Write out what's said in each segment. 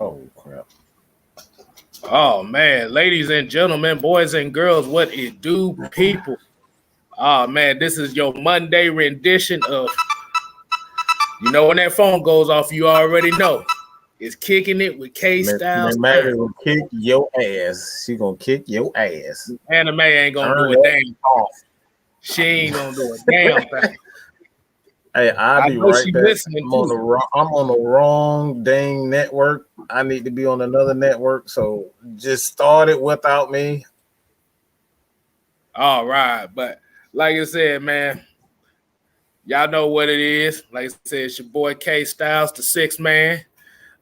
Oh crap. Oh man, ladies and gentlemen, boys and girls, what it do, people? Oh man, this is your Monday rendition of, you know, when that phone goes off, you already know. It's Kicking It with Kstylz. Maddie will kick your ass. She gonna kick your ass. Anime ain't gonna do a damn off. She ain't gonna do a damn thing. Hey, I'll be right back. I'm on the wrong dang network. I need to be on another network, so just start it without me. All right, but like I said, man, y'all know what it is. Like I said, it's your boy Kstylz, the sixth man.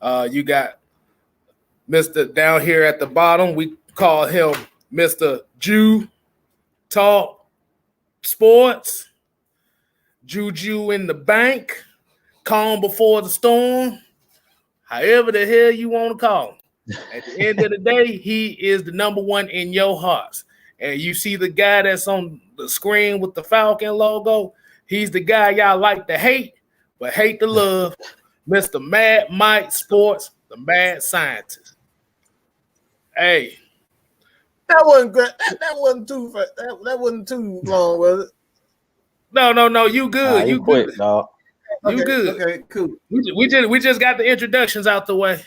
You got Mr. down here at the bottom. We call him Mr. Jew Talk Sports. Juju in the bank. Calm before the storm. However the hell you want to call him. At the end of the day, he is the number one in your hearts. And you see the guy that's on the screen with the Falcon logo. He's the guy y'all like to hate, but hate to love. Mr. Mad Mike Sports, the mad scientist. Hey. That wasn't good. That wasn't too long, was it? No. You good. You quit, good. Dog. You good. Okay, cool. We just got the introductions out the way.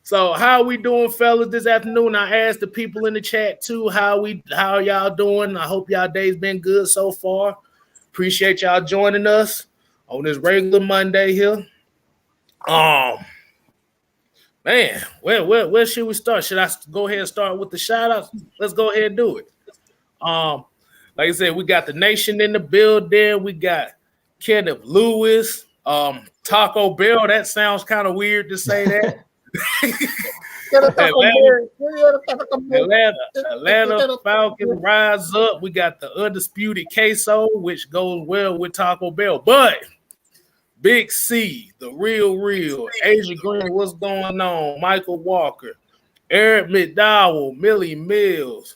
So how we doing, fellas, this afternoon? I asked the people in the chat too how y'all doing. I hope y'all day's been good so far. Appreciate y'all joining us on this regular Monday here. Man, where should we start? Should I go ahead and start with the shout outs? Let's go ahead and do it. Like I said, we got the nation in the building. We got Kenneth Lewis, Taco Bell. That sounds kind of weird to say that. Atlanta Falcons rise up. We got the undisputed queso, which goes well with Taco Bell. But Big C, the real, Asia Green, what's going on? Michael Walker, Eric McDowell, Millie Mills,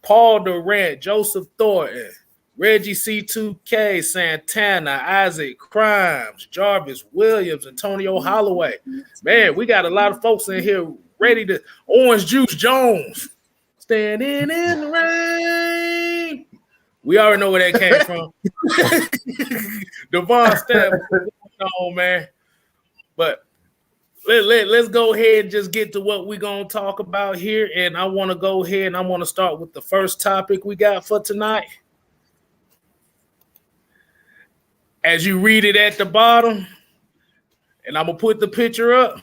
Paul Durant, Joseph Thornton, Reggie C2K, Santana, Isaac Crimes, Jarvis Williams, Antonio Holloway. Man, we got a lot of folks in here ready to Orange Juice Jones. Standing in the rain. We already know where that came from. Devon Stamp, what's going on, man? But let's go ahead and just get to what we're going to talk about here. And I want to go ahead and I want to start with the first topic we got for tonight. As you read it at the bottom, and I'm going to put the picture up,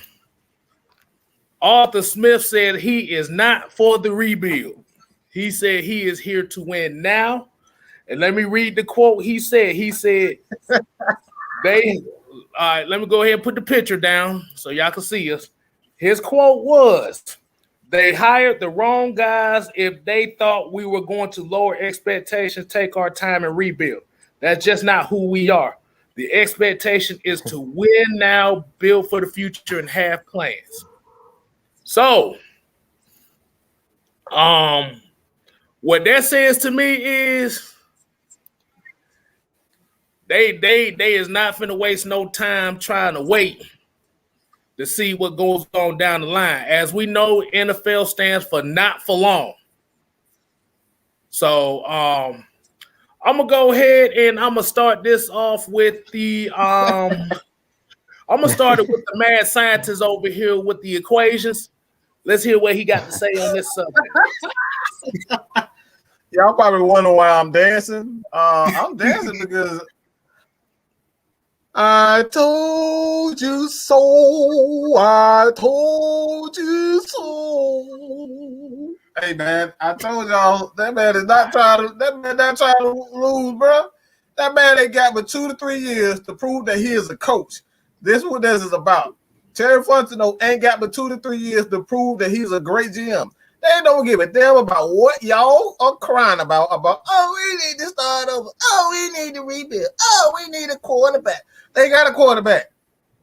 Arthur Smith said he is not for the rebuild. He said he is here to win now. And let me read the quote he said. He said, all right, let me go ahead and put the picture down so y'all can see us. His quote was, they hired the wrong guys if they thought we were going to lower expectations, take our time, and rebuild. That's just not who we are. The expectation is to win now, build for the future, and have plans. So, what that says to me is they is not finna waste no time trying to wait to see what goes on down the line. As we know, NFL stands for not for long. So, I'm gonna go ahead and I'm gonna start this off with the I'm gonna start it with the mad scientist over here with the equations. Let's hear what he got to say on this subject. Y'all probably wondering why I'm dancing. I'm dancing because I told you so. I told you so. Hey man, I told y'all that man is not trying to lose, bro. That man ain't got but 2 to 3 years to prove that he is a coach. This is what this is about. Terry Fontenot ain't got but 2 to 3 years to prove that he's a great GM. They don't give a damn about what y'all are crying about, we need to start over. We need to rebuild. We need a quarterback. They got a quarterback.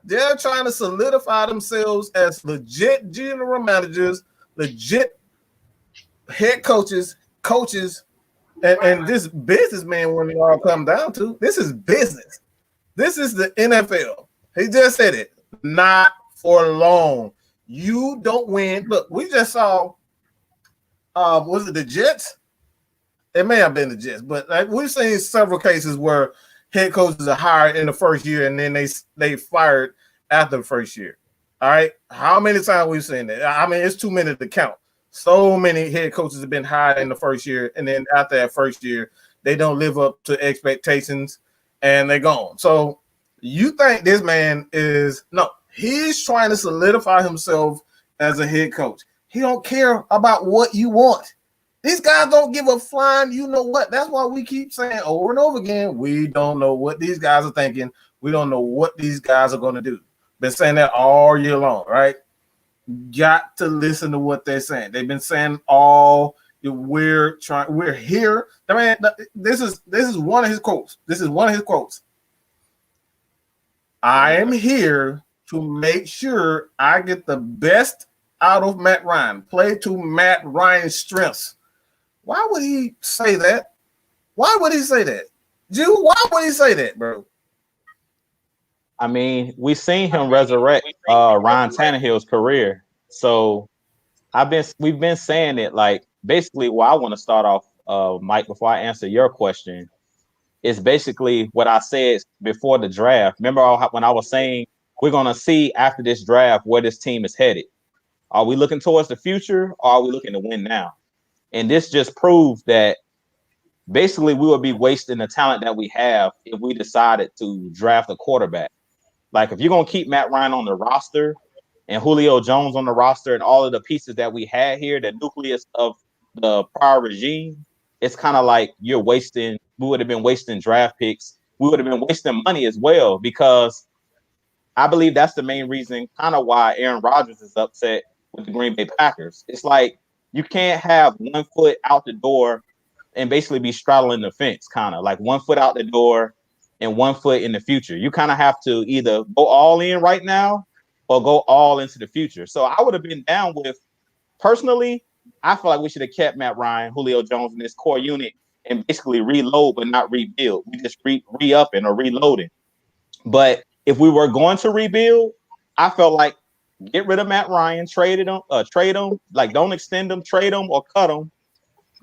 They're trying to solidify themselves as legit general managers, legit head coaches, and this businessman when it all come down to, this is business. This is the NFL. He just said it. Not for long. You don't win. Look, we just saw. Was it the Jets? It may have been the Jets, but we've seen several cases where head coaches are hired in the first year and then they fired after the first year. All right, how many times we've seen that? I mean, it's too many to count. So many head coaches have been hired in the first year, and then after that first year, they don't live up to expectations, and they're gone. So you think this man is no? He's trying to solidify himself as a head coach. He don't care about what you want. These guys don't give a flying, you know what? That's why we keep saying over and over again, we don't know what these guys are thinking. We don't know what these guys are going to do. Been saying that all year long, right? Got to listen to what they're saying. They've been saying we're here. I mean, this is one of his quotes. This is one of his quotes. I am here to make sure I get the best out of Matt Ryan. Play to Matt Ryan's strengths. Why would he say that? Why would he say that? Jew, why would he say that, bro? I mean, we've seen him resurrect Ryan Tannehill's career. So we've been saying it. Like, basically what I want to start off, Mike, before I answer your question, is basically what I said before the draft. Remember when I was saying we're going to see after this draft where this team is headed. Are we looking towards the future, or are we looking to win now? And this just proves that basically we would be wasting the talent that we have if we decided to draft a quarterback. Like, if you're going to keep Matt Ryan on the roster and Julio Jones on the roster and all of the pieces that we had here, the nucleus of the prior regime, it's kind of like we would have been wasting draft picks. We would have been wasting money as well, because I believe that's the main reason kind of why Aaron Rodgers is upset with the Green Bay Packers. It's like you can't have 1 foot out the door and basically be straddling the fence, kind of like 1 foot out the door and 1 foot in the future. You kind of have to either go all in right now or go all into the future. So I would have been down with, personally, I feel like we should have kept Matt Ryan, Julio Jones in this core unit and basically reload but not rebuild. We just re-upping or reloading. But if we were going to rebuild, I felt like get rid of Matt Ryan, trade him, like don't extend him, trade him or cut him.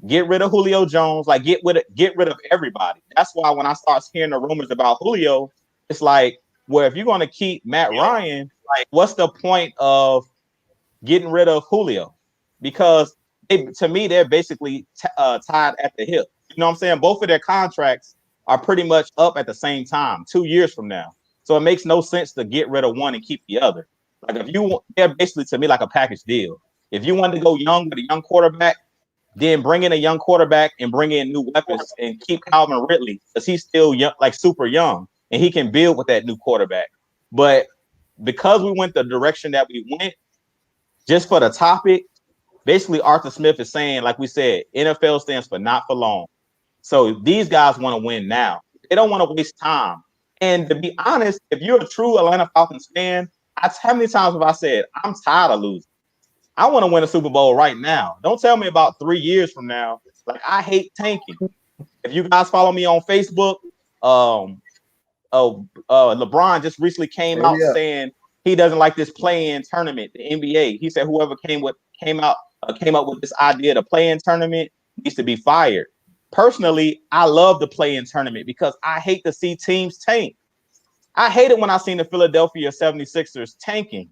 Get rid of Julio Jones, like get rid of everybody. That's why when I start hearing the rumors about Julio, it's like, well, if you're going to keep Matt Ryan, like, what's the point of getting rid of Julio? Because to me, they're basically tied at the hip. You know what I'm saying? Both of their contracts are pretty much up at the same time, 2 years from now. So it makes no sense to get rid of one and keep the other. Like, they're basically, to me, like a package deal. If you want to go young with a young quarterback, then bring in a young quarterback and bring in new weapons and keep Calvin Ridley, because he's still young, like super young, and he can build with that new quarterback. But because we went the direction that we went, just for the topic, basically Arthur Smith is saying, like we said, NFL stands for not for long. So these guys want to win now. They don't want to waste time. And to be honest, if you're a true Atlanta Falcons fan, how many times have I said, I'm tired of losing? I want to win a Super Bowl right now. Don't tell me about 3 years from now. Like, I hate tanking. If you guys follow me on Facebook, LeBron just recently came out saying he doesn't like this play-in tournament, the NBA. He said whoever came up with this idea, the play-in tournament, needs to be fired. Personally, I love the play-in tournament because I hate to see teams tank. I hate it when I seen the Philadelphia 76ers tanking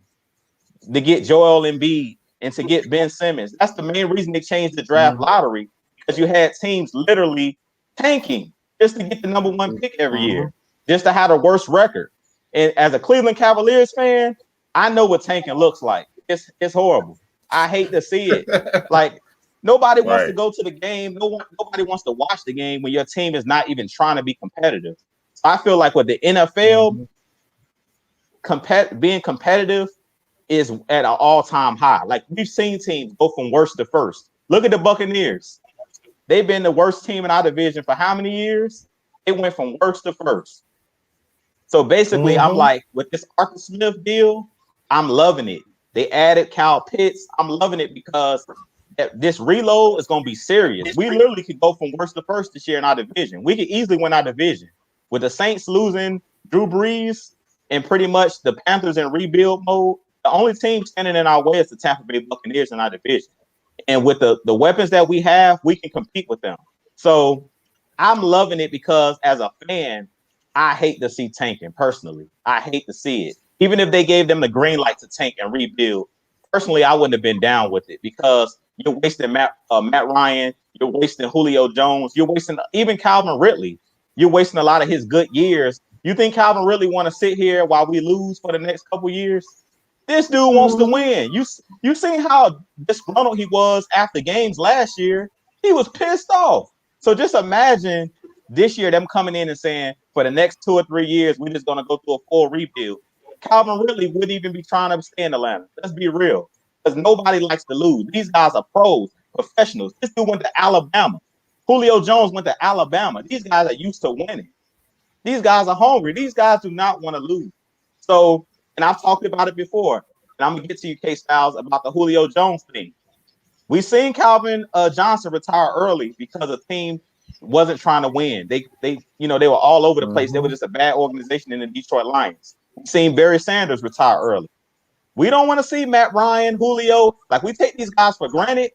to get Joel Embiid and to get Ben Simmons. That's the main reason they changed the draft lottery, because you had teams literally tanking just to get the number 1 pick every year, just to have the worst record. And as a Cleveland Cavaliers fan, I know what tanking looks like. It's horrible. I hate to see it. Like, nobody wants to go to the game. Nobody wants to watch the game when your team is not even trying to be competitive. So I feel like with the NFL, being competitive is at an all-time high. Like, we've seen teams go from worst to first. Look at the Buccaneers. They've been the worst team in our division for how many years? It went from worst to first. So basically, I'm like, with this Arthur Smith deal, I'm loving it. They added Kyle Pitts. I'm loving it because this reload is going to be serious. We literally could go from worst to first this year in our division. We could easily win our division. With the Saints losing Drew Brees, and pretty much the Panthers in rebuild mode. The only team standing in our way is the Tampa Bay Buccaneers in our division. And with the weapons that we have, we can compete with them. So I'm loving it because as a fan, I hate to see tanking personally. I hate to see it. Even if they gave them the green light to tank and rebuild, personally, I wouldn't have been down with it because you're wasting Matt Ryan, you're wasting Julio Jones, you're wasting even Calvin Ridley. You're wasting a lot of his good years. You think Calvin Ridley want to sit here while we lose for the next couple years? This dude wants to win. You seen how disgruntled he was after games last year? He was pissed off. So just imagine this year them coming in and saying, for the next 2 or 3 years, we're just going to go through a full rebuild. Calvin Ridley wouldn't even be trying to stay in Atlanta. Let's be real. Because nobody likes to lose. These guys are pros, professionals. This dude went to Alabama. Julio Jones went to Alabama. These guys are used to winning. These guys are hungry. These guys do not want to lose. So, and I've talked about it before, and I'm going to get to you, Kstylz, about the Julio Jones thing. We've seen Calvin Johnson retire early because the team wasn't trying to win. They were all over the place. They were just a bad organization in the Detroit Lions. We've seen Barry Sanders retire early. We don't want to see Matt Ryan, Julio. Like, we take these guys for granted,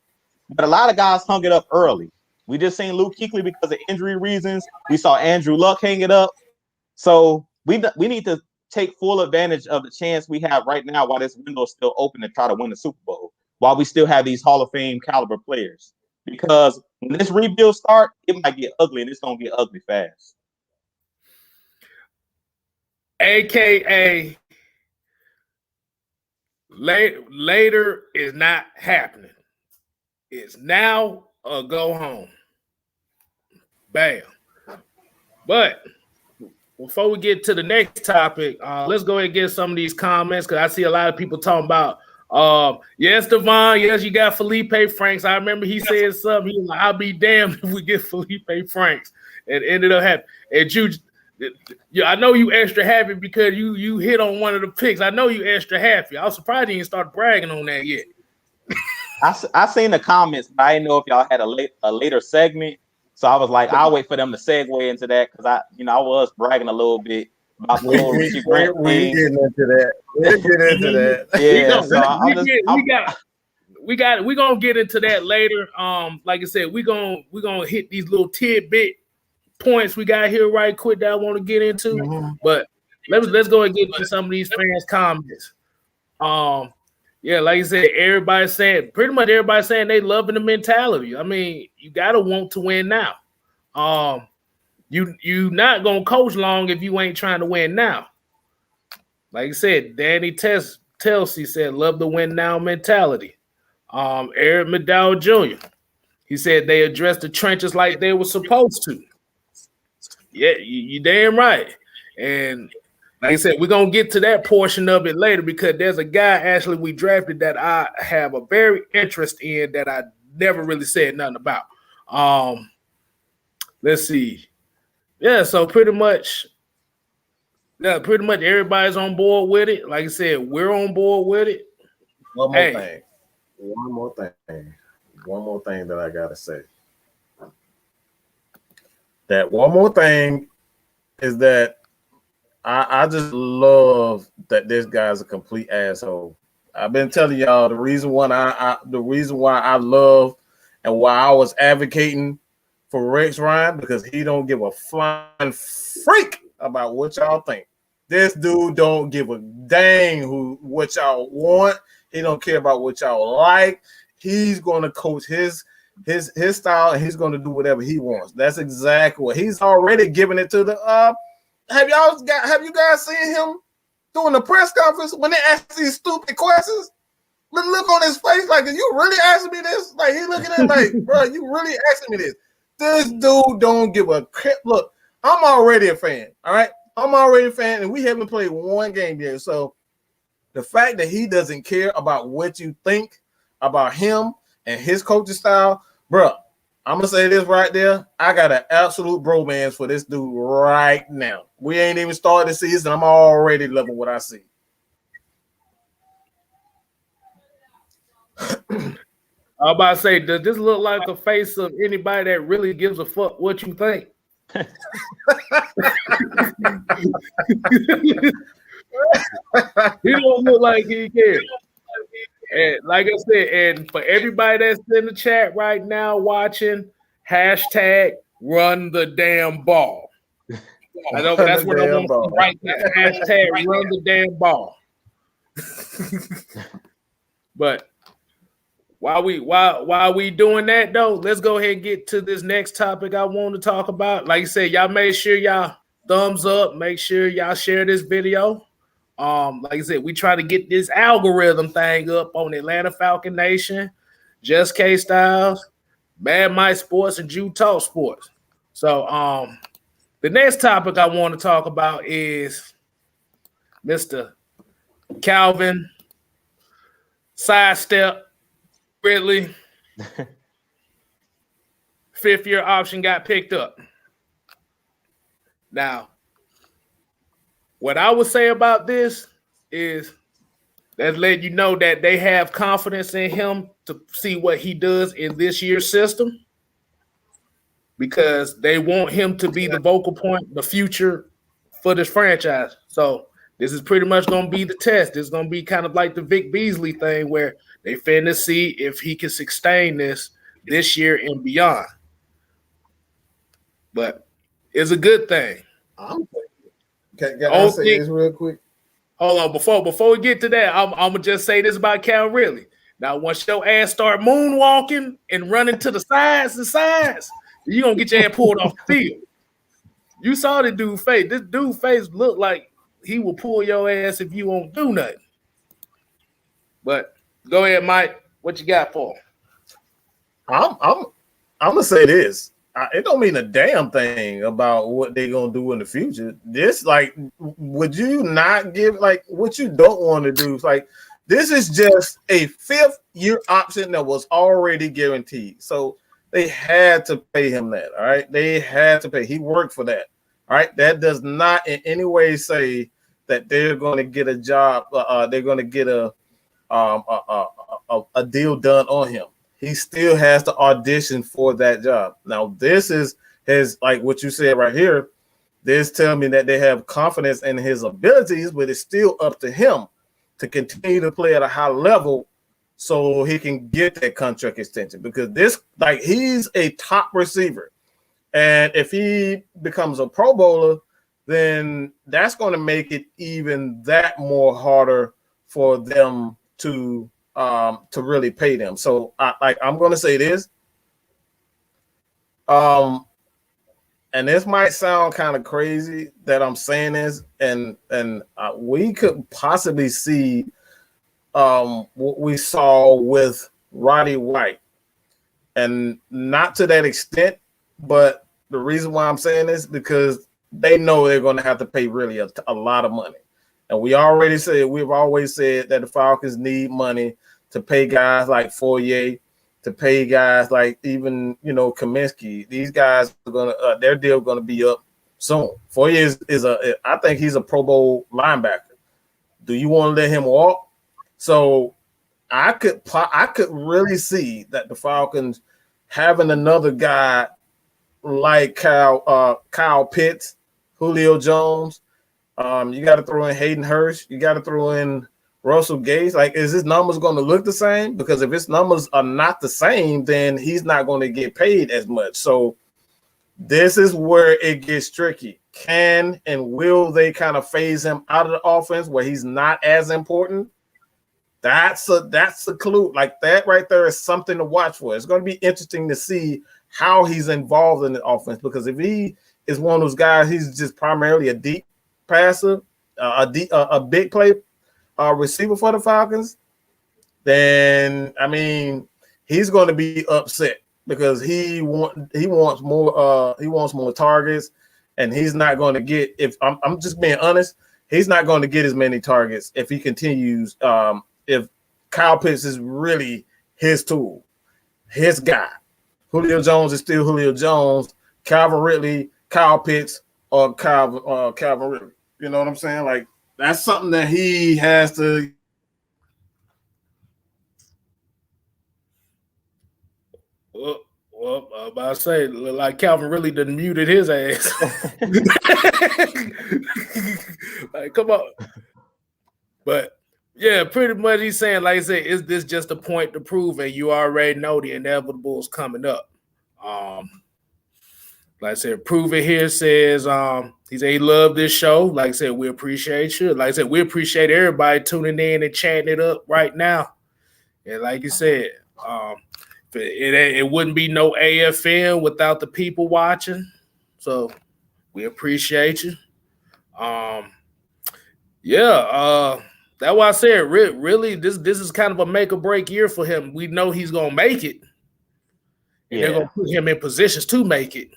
but a lot of guys hung it up early. We just seen Luke Kuechly because of injury reasons. We saw Andrew Luck hang it up. So we need to take full advantage of the chance we have right now while this window is still open to try to win the Super Bowl, while we still have these Hall of Fame caliber players. Because when this rebuild starts, it might get ugly, and it's going to get ugly fast. AKA later is not happening. It's now or go home. Bam. But before we get to the next topic, let's go ahead and get some of these comments because I see a lot of people talking about, yes, Devon, yes, you got Felipe Franks. I remember he said something. He was like, I'll be damned if we get Felipe Franks. And ended up happening. And I know you extra happy because you hit on one of the picks. I know you extra happy. I was surprised you didn't start bragging on that yet. I seen the comments, but I didn't know if y'all had a later segment. So I was like, I'll wait for them to segue into that because I was bragging a little bit about the little Richie Grant thing. We're getting into that. We're getting into that. Yeah, we're gonna get into that later. Like I said, we're gonna hit these little tidbit points we got here right quick that I want to get into. But let's go and get into some of these fans' comments. Yeah, like I said, pretty much everybody saying they loving the mentality. I mean, you gotta want to win now. You not gonna coach long if you ain't trying to win now. Like I said, Danny Telsey said, love the win now mentality. Eric McDowell Jr., he said they addressed the trenches like they were supposed to. Yeah, you damn right. And like I said, we're going to get to that portion of it later because there's a guy actually we drafted that I have a very interest in that I never really said nothing about. Let's see. Yeah, so pretty much everybody's on board with it. Like I said, we're on board with it. One more thing that I got to say. That one more thing is that I just love that this guy's a complete asshole. I've been telling y'all the reason why I love and why I was advocating for Rex Ryan, because he don't give a flying freak about what y'all think. This dude don't give a dang what y'all want. He don't care about what y'all like. He's going to coach his style, and he's going to do whatever he wants. That's exactly what he's already giving it to the Have you guys seen him doing the press conference when they ask these stupid questions? Look on his face like, are you really asking me this? Like, he looking at it like, bro, you really asking me this? This dude don't give a crap. Look, I'm already a fan, all right? I'm already a fan, and we haven't played one game yet. So the fact that he doesn't care about what you think about him and his coaching style, bro, I'm going to say this right there. I got an absolute bromance for this dude right now. We ain't even started the season. I'm already loving what I see. I was about to say, does this look like a face of anybody that really gives a fuck what you think? He don't look like he cares. And like I said, and for everybody that's in the chat right now watching, hashtag run the damn ball. I know that's what I want to see right now. Hashtag run the damn ball. But while we doing that though, let's go ahead and get to this next topic I want to talk about. Like I said, y'all make sure y'all thumbs up, make sure y'all share this video. Like I said, we try to get this algorithm thing up on Atlanta Falcon Nation, Just Kstylz, Bad Mike Sports, and Jew Talk Sports. So the next topic I want to talk about is Mr. Calvin Sidestep Ridley. 5th-year option got picked up. Now, what I would say about this is that's letting you know that they have confidence in him to see what he does in this year's system because they want him to be the vocal point, the future for this franchise. So this is pretty much going to be the test. It's going to be kind of like the Vic Beasley thing where they finna see if he can sustain this year and beyond. But it's a good thing. Can I say this real quick? Hold on, before we get to that, I'm gonna just say this about Calvin Ridley. Now, once your ass start moonwalking and running to the sides, you're gonna get your ass pulled off the field. You saw the dude's face. This dude's face looked like he will pull your ass if you won't do nothing. But go ahead, Mike. What you got for him? I'm gonna say this. It don't mean a damn thing about what they're gonna do in the future. This, like, would you not give, like, what you don't want to do? Like, this is just a 5th-year option that was already guaranteed. So they had to pay him that. All right, they had to pay. He worked for that. All right, that does not in any way say that they're going to get a job. They're going to get a deal done on him. He still has to audition for that job. Now, this is his, like what you said right here. This tells me that they have confidence in his abilities, but it's still up to him to continue to play at a high level so he can get that contract extension. Because this, like, he's a top receiver. And if he becomes a Pro Bowler, then that's going to make it even that more harder for them to really pay them. So I'm going to say this. And this might sound kind of crazy that I'm saying this, and we could possibly see what we saw with Roddy White, and not to that extent, but the reason why I'm saying this because they know they're going to have to pay really a lot of money. And we've always said that the Falcons need money to pay guys like Fourier, to pay guys like even, Kaminsky. These guys are going to, their deal going to be up soon. Fourier I think he's a Pro Bowl linebacker. Do you want to let him walk? So I could really see that the Falcons having another guy like Kyle Pitts, Julio Jones. You got to throw in Hayden Hurst. You got to throw in Russell Gage. Like, is his numbers going to look the same? Because if his numbers are not the same, then he's not going to get paid as much. So this is where it gets tricky. Can and will they kind of phase him out of the offense where he's not as important? That's a clue. Like, that right there is something to watch for. It's going to be interesting to see how he's involved in the offense, because if he is one of those guys, he's just primarily a deep passer, a big play receiver for the Falcons, then he's going to be upset because he wants more targets, and he's not going to get. If I'm just being honest, he's not going to get as many targets if he continues. If Kyle Pitts is really his tool, his guy. Julio Jones is still Julio Jones. Calvin Ridley, Kyle Pitts, or Calvin Ridley. You know what I'm saying? Like, that's something that he has to. Well, I'm about to say, like, Calvin really done muted his ass. Like, come on. But yeah, pretty much he's saying, like I said, is this just a point to prove? And you already know the inevitable is coming up. Like I said, prove it here says he said he loved this show. Like I said, we appreciate you. Like I said, we appreciate everybody tuning in and chatting it up right now. And like you said, it wouldn't be no AFN without the people watching. So we appreciate you. That's why I said really this is kind of a make or break year for him. We know he's gonna make it. And they're gonna put him in positions to make it.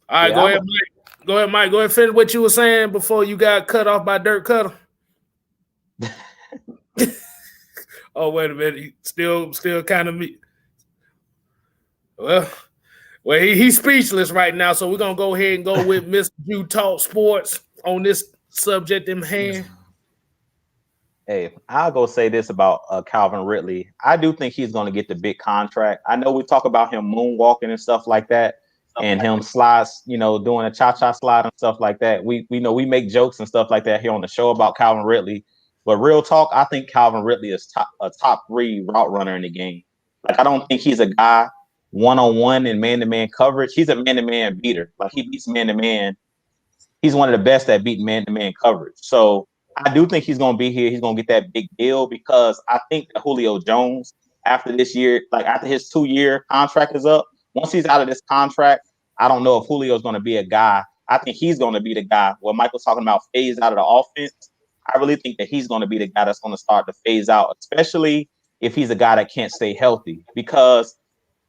All right, go ahead, Mike. Go ahead, Mike. Go ahead and finish what you were saying before you got cut off by Dirk Cutter. Oh, wait a minute. Still kind of me. Well, he's speechless right now, so we're gonna go ahead and go with Mr. You Talk Sports on this subject in hand. Hey, I'll go say this about Calvin Ridley. I do think he's going to get the big contract. I know we talk about him moonwalking and stuff like that, and him slides, doing a cha-cha slide and stuff like that. We know we make jokes and stuff like that here on the show about Calvin Ridley. But real talk, I think Calvin Ridley is a top 3 route runner in the game. Like, I don't think he's a guy one-on-one and man-to-man coverage. He's a man-to-man beater. Like, he beats man-to-man. He's one of the best at beating man-to-man coverage. So I do think he's going to be here. He's going to get that big deal because I think that Julio Jones, after this year, like after his 2-year contract is up, once he's out of this contract, I don't know if Julio's going to be a guy. I think he's going to be the guy. What Michael's talking about, phase out of the offense. I really think that he's going to be the guy that's going to start to phase out, especially if he's a guy that can't stay healthy. Because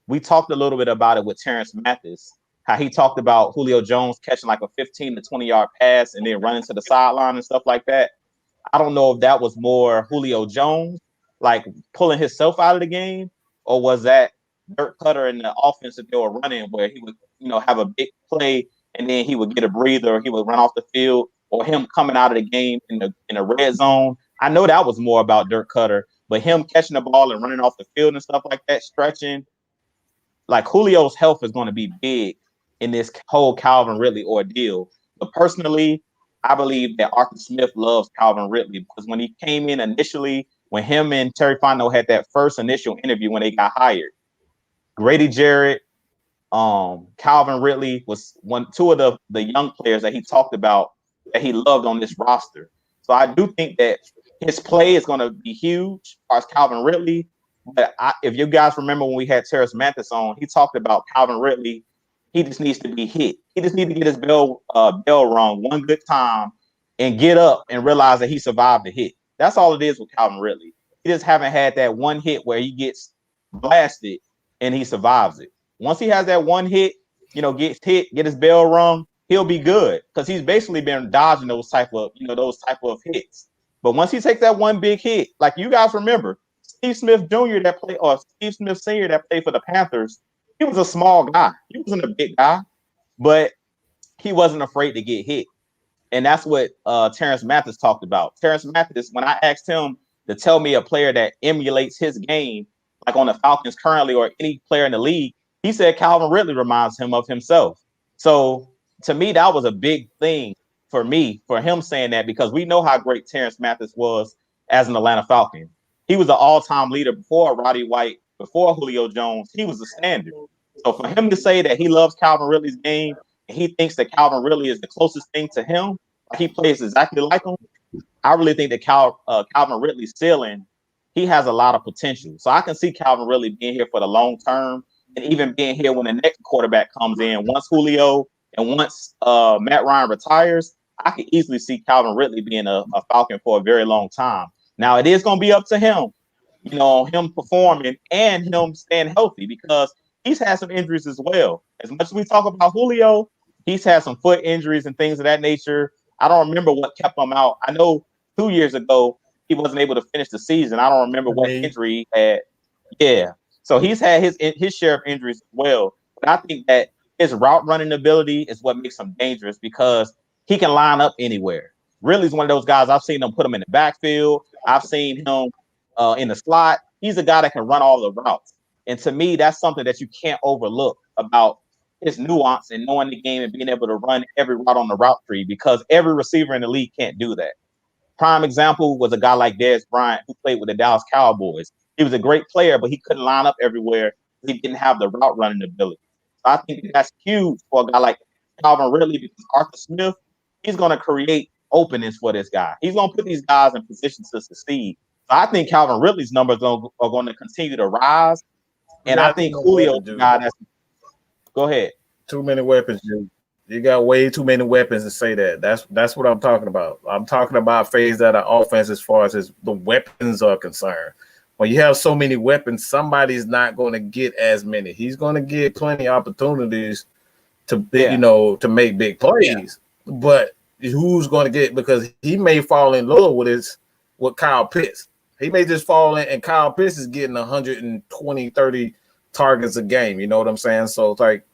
we talked a little bit about it with Terrence Mathis, how he talked about Julio Jones catching like a 15 to 20-yard pass and then running to the sideline and stuff like that. I don't know if that was more Julio Jones, like pulling himself out of the game, or was that Dirk Cutter in the offense that they were running where he would, have a big play and then he would get a breather, or he would run off the field, or him coming out of the game in the red zone. I know that was more about Dirk Cutter, but him catching the ball and running off the field and stuff like that, stretching, like Julio's health is going to be big in this whole Calvin Ridley ordeal. But personally, I believe that Arthur Smith loves Calvin Ridley because when he came in initially, when him and Terry Fontenot had that first initial interview when they got hired, Grady Jarrett, Calvin Ridley was two of the young players that he talked about that he loved on this roster. So I do think that his play is going to be huge as far as Calvin Ridley. But if you guys remember when we had Terrence Mathis on, he talked about Calvin Ridley. He just needs to be hit. He just needs to get his bell rung one good time and get up and realize that he survived the hit. That's all it is with Calvin Ridley. He just haven't had that one hit where he gets blasted and he survives it. Once he has that one hit, gets hit, get his bell rung, he'll be good because he's basically been dodging those type of hits. But once he takes that one big hit, like you guys remember, Steve Smith Jr. Steve Smith Sr. that played for the Panthers, he was a small guy. He wasn't a big guy, but he wasn't afraid to get hit. And that's what Terrence Mathis talked about. Terrence Mathis, when I asked him to tell me a player that emulates his game, like on the Falcons currently or any player in the league, he said Calvin Ridley reminds him of himself. So to me, that was a big thing for him saying that, because we know how great Terrence Mathis was as an Atlanta Falcon. He was an all-time leader before Roddy White, before Julio Jones. He was a standard. So for him to say that he loves Calvin Ridley's game and he thinks that Calvin Ridley is the closest thing to him, he plays exactly like him, I really think that Calvin Ridley's ceiling, he has a lot of potential. So I can see Calvin Ridley being here for the long term and even being here when the next quarterback comes in. Once Julio and once Matt Ryan retires, I could easily see Calvin Ridley being a Falcon for a very long time. Now, it is going to be up to him, him performing and him staying healthy, because he's had some injuries as well. As much as we talk about Julio, he's had some foot injuries and things of that nature. I don't remember what kept him out. I know 2 years ago, he wasn't able to finish the season. I don't remember what injury he had. Yeah. So he's had his share of injuries as well. But I think that his route running ability is what makes him dangerous, because he can line up anywhere. Really is one of those guys. I've seen him put him in the backfield. I've seen him in the slot. He's a guy that can run all the routes. And to me, that's something that you can't overlook about his nuance and knowing the game and being able to run every route on the route tree, because every receiver in the league can't do that. Prime example was a guy like Dez Bryant who played with the Dallas Cowboys. He was a great player, but he couldn't line up everywhere. He didn't have the route running ability. So I think that's huge for a guy like Calvin Ridley because Arthur Smith, he's going to create openings for this guy. He's going to put these guys in position to succeed. So I think Calvin Ridley's numbers are going to continue to rise. And I think Julio's the guy that's – go ahead. Too many weapons, dude. You got way too many weapons to say that. That's what I'm talking about. I'm talking about phase out of offense as far as the weapons are concerned. When you have so many weapons, somebody's not going to get as many. He's going to get plenty of opportunities to to make big plays. Yeah. But who's going to get, because he may fall in love with Kyle Pitts. He may just fall in, and Kyle Pitts is getting 120, 30 targets a game. You know what I'm saying? So it's like,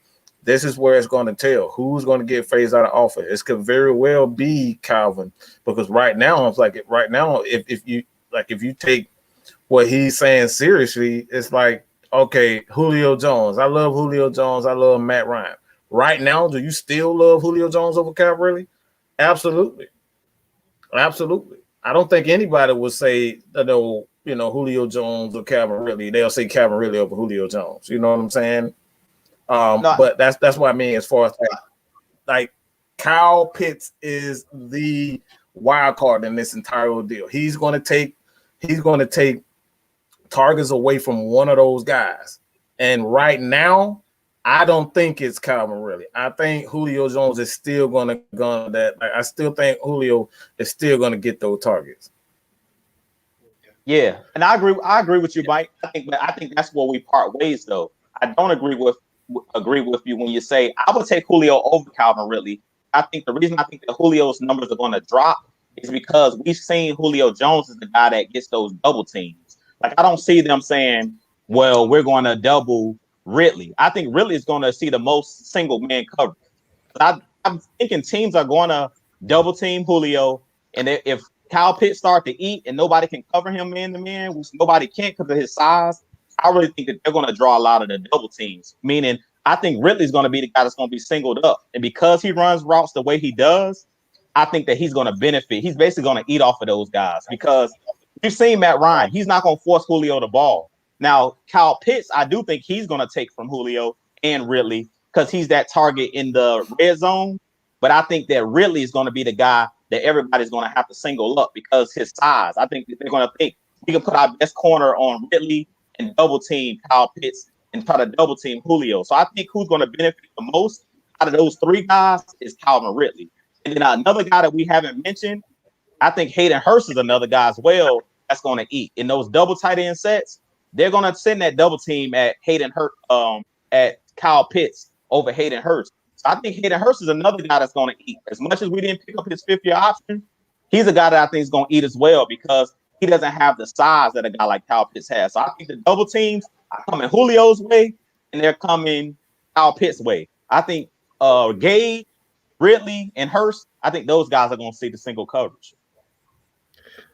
this is where it's going to tell who's going to get phased out of offense. It could very well be Calvin, because right now, it's like if you take what he's saying seriously, it's like, okay, Julio Jones. I love Julio Jones. I love Matt Ryan. Right now, do you still love Julio Jones over Calvin Ridley? Absolutely. Absolutely. I don't think anybody would say, Julio Jones or Calvin Ridley. They'll say Calvin Ridley over Julio Jones. You know what I'm saying? But that's what I mean as far as like Kyle Pitts is the wild card in this entire ordeal. He's going to take targets away from one of those guys. And right now, I don't think it's Calvin Ridley. I think Julio Jones is still going to gun that. Like, I still think Julio is still going to get those targets. Yeah, and I agree with you, Mike. I think that's where we part ways, though. I don't agree with you when you say I would take Julio over Calvin Ridley. I think the reason I think that Julio's numbers are going to drop is because we've seen Julio Jones as the guy that gets those double teams. Like, I don't see them saying, well, we're going to double Ridley. I think Ridley is going to see the most single man coverage. I'm thinking teams are going to double team Julio, and if Kyle Pitts start to eat and nobody can cover him man to man, which nobody can because of his size, I really think that they're going to draw a lot of the double teams, meaning I think Ridley's going to be the guy that's going to be singled up. And because he runs routes the way he does, I think that he's going to benefit. He's basically going to eat off of those guys because you've seen Matt Ryan. He's not going to force Julio the ball. Now, Kyle Pitts, I do think he's going to take from Julio and Ridley because he's that target in the red zone. But I think that Ridley is going to be the guy that everybody's going to have to single up because his size. I think that they're going to think we can put our best corner on Ridley and double team Kyle Pitts and try to double team Julio. So I think who's going to benefit the most out of those three guys is Calvin Ridley. And then another guy that we haven't mentioned, I think Hayden Hurst is another guy as well that's going to eat. In those double tight end sets, they're going to send that double team at Hayden Hurst, at Kyle Pitts over Hayden Hurst. So I think Hayden Hurst is another guy that's going to eat. As much as we didn't pick up his fifth-year option, he's a guy that I think is going to eat as well because he doesn't have the size that a guy like Kyle Pitts has. So I think the double teams are coming Julio's way and they're coming Kyle Pitts' way. I think Gage, Ridley, and Hurst, I think those guys are going to see the single coverage.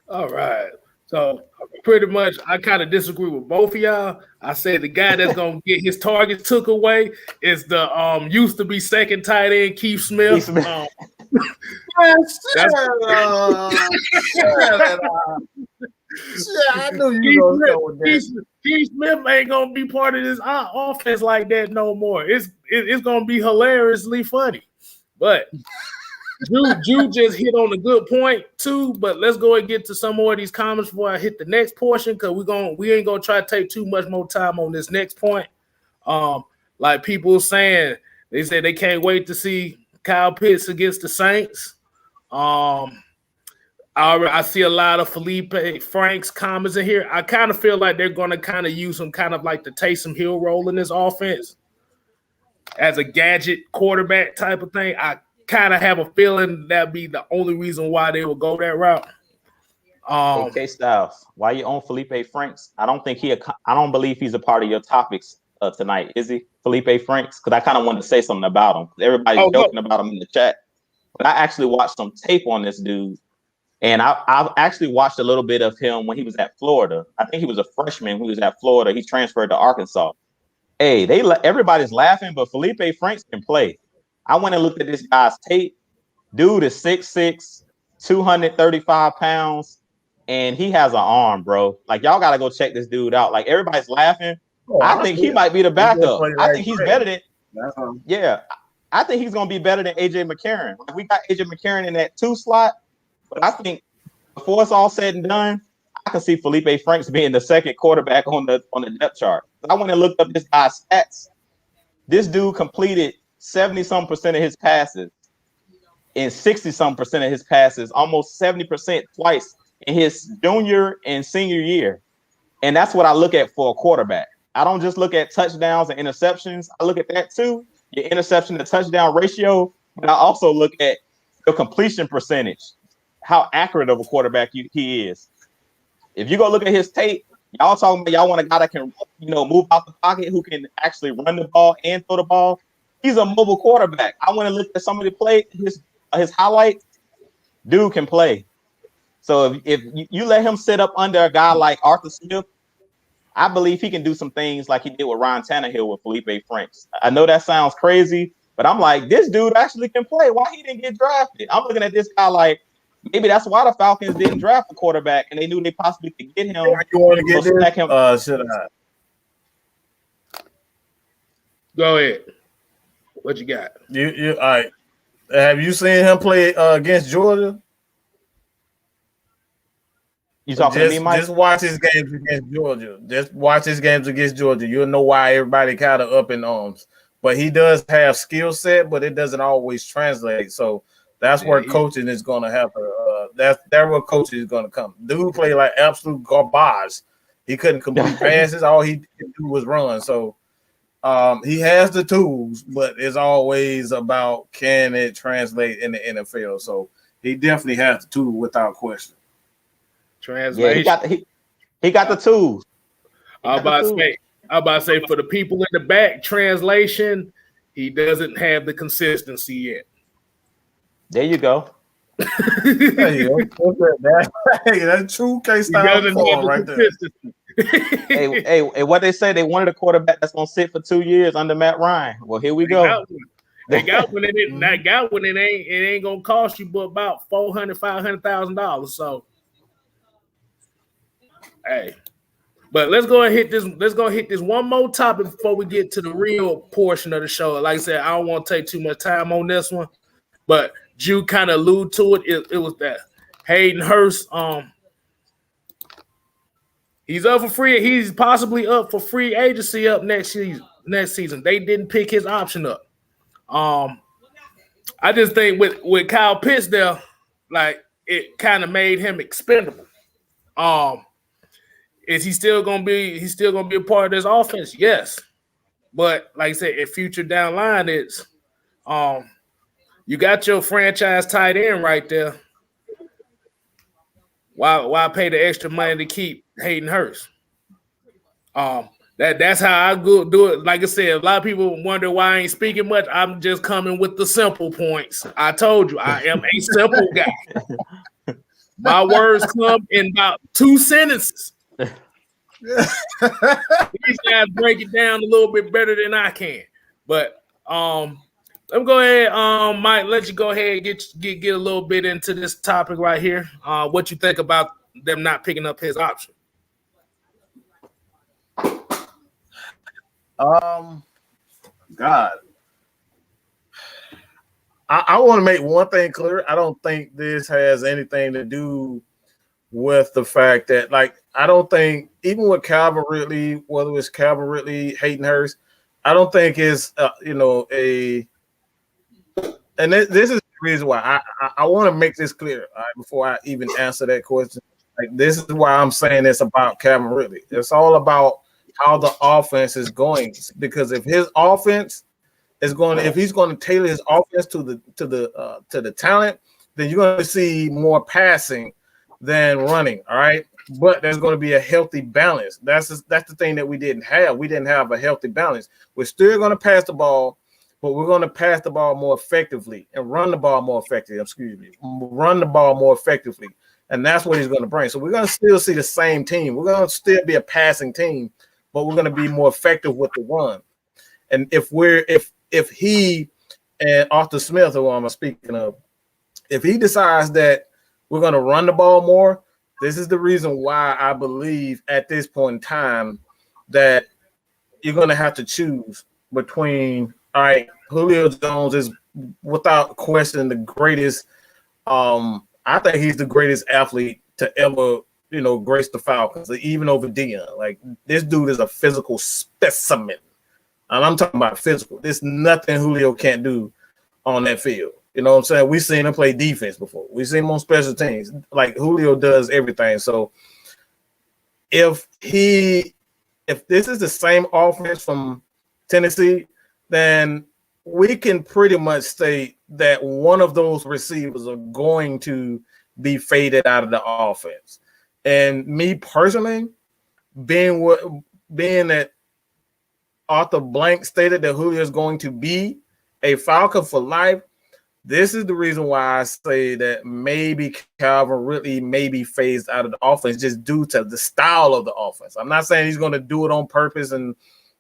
All right. So pretty much I kind of disagree with both of y'all. I said the guy that's going to get his targets took away is the used to be second tight end, Keith Smith. I knew you were going to go with that. Keith Smith ain't going to be part of this offense like that no more. It's going to be hilariously funny. But Drew just hit on a good point too, but let's go and get to some more of these comments before I hit the next portion because we ain't gonna try to take too much more time on this next point. Like people saying, they said they can't wait to see Kyle Pitts against the Saints. I see a lot of Felipe Franks comments in here. I kind of feel like they're gonna kind of use him kind of like the Taysom Hill role in this offense as a gadget quarterback type of thing. I kind of have a feeling that'd be the only reason why they would go that route. Hey, Kstylz, why you on Felipe Franks? I don't believe he's a part of your topics tonight, is he? Felipe Franks? Because I kind of wanted to say something about him. Everybody's joking about him in the chat. But I actually watched some tape on this dude. And I've actually watched a little bit of him when he was at Florida. I think he was a freshman when he was at Florida. He transferred to Arkansas. Hey, everybody's laughing, but Felipe Franks can play. I went and looked at this guy's tape. Dude is 6'6", 235 pounds, and he has an arm, bro. Like, y'all gotta go check this dude out. Like, everybody's laughing. I think he might be the backup. I think he's better than I think he's gonna be better than AJ McCarron. Like, we got AJ McCarron in that 2 slot, but I think before it's all said and done, I can see Felipe Franks being the second quarterback on the depth chart. I went and looked up this guy's stats. This dude completed 70-some% of his passes and 60-some% of his passes, almost 70% twice in his junior and senior year. And that's what I look at for a quarterback. I don't just look at touchdowns and interceptions. I look at that too, your interception to touchdown ratio, but I also look at your completion percentage, how accurate of a quarterback he is. If you go look at his tape, y'all talking about y'all want a guy that can, move out the pocket, who can actually run the ball and throw the ball. He's a mobile quarterback. I want to look at some of the play, his highlights. Dude can play. So if you let him sit up under a guy like Arthur Smith, I believe he can do some things like he did with Ryan Tannehill with Felipe Franks. I know that sounds crazy, but I'm like, this dude actually can play. Why he didn't get drafted? I'm looking at this guy like, maybe that's why the Falcons didn't draft a quarterback, and they knew they possibly could get him. You want to get this? Should I? Go ahead. What you got? You all right? Have you seen him play against Georgia? You talking to me, Mike? Just watch his games against Georgia. Just watch his games against Georgia. You'll know why everybody kind of up in arms. But he does have skill set, but it doesn't always translate. So that's where coaching is going to have to. That's where coaching is going to come. Dude played like absolute garbage. He couldn't complete passes. All he could do was run. So he has the tools, but it's always about can it translate in the NFL. So he definitely has the tool without question. Translation. Yeah, he got the tools. I'm about to say for the people in the back, translation, he doesn't have the consistency yet. There you go. There you go. That's true Kstylz right there. hey, what they say, they wanted a quarterback that's gonna sit for 2 years under Matt Ryan. Well, here we go. They got one. It ain't gonna cost you but about $500,000. So, hey, but let's go and hit this. Let's go hit this one more topic before we get to the real portion of the show. Like I said, I don't want to take too much time on this one, but you kind of allude to it. It was that Hayden Hurst. He's up for free. He's possibly up for free agency up next season. They didn't pick his option up. I just think with Kyle Pitts there, like it kind of made him expendable. Is he still gonna be? He's still gonna be a part of this offense? Yes, but like I said, if future down line is, you got your franchise tight end right there. Why pay the extra money to keep Hayden Hurst? That's how I go do it. Like I said, a lot of people wonder why I ain't speaking much. I'm just coming with the simple points. I told you I am a simple guy. My words come in about 2 sentences. These guys break it down a little bit better than I can. But let me go ahead, Mike. Let you go ahead and get a little bit into this topic right here. What you think about them not picking up his option? God, I want to make one thing clear. I don't think this has anything to do with the fact that, like, I don't think even with Calvin Ridley, whether it's Calvin Ridley, Hayden Hurst, I don't think it's and this is the reason why I want to make this clear before I even answer that question. Like, this is why I'm saying this about Calvin Ridley. It's all about how the offense is going, because if his offense is going, if he's going to tailor his offense to the talent, then you're going to see more passing than running. All right, but there's going to be a healthy balance. That's the thing that we didn't have. We didn't have a healthy balance. We're still going to pass the ball, but we're going to pass the ball more effectively and run the ball more effectively. Run the ball more effectively, and that's what he's going to bring. So we're going to still see the same team. We're going to still be a passing team, but we're going to be more effective with the run. And if he and Arthur Smith, who I'm speaking of, if he decides that we're going to run the ball more. This is the reason why I believe at this point in time that you're going to have to choose between, all right, Julio Jones is without question the greatest. I think he's the greatest athlete to ever, grace the Falcons, even over Deion. Like, this dude is a physical specimen. And I'm talking about physical. There's nothing Julio can't do on that field. You know what I'm saying? We've seen him play defense before. We've seen him on special teams. Like, Julio does everything. So if this is the same offense from Tennessee, then we can pretty much say that one of those receivers are going to be faded out of the offense. And me personally, being that Arthur Blank stated that Julio is going to be a Falcon for life, this is the reason why I say that maybe Calvin Ridley may be phased out of the offense just due to the style of the offense. I'm not saying he's going to do it on purpose and,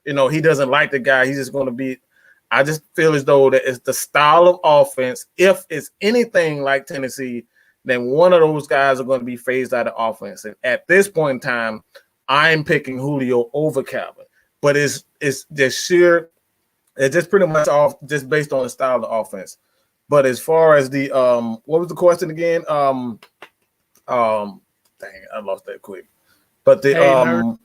he doesn't like the guy. He's just going to be – I just feel as though that it's the style of offense. If it's anything like Tennessee, then one of those guys are going to be phased out of offense. And at this point in time, I'm picking Julio over Calvin. But it's just sheer – it's just pretty much off just based on the style of the offense. But as far as the what was the question again? Dang, I lost that quick. But the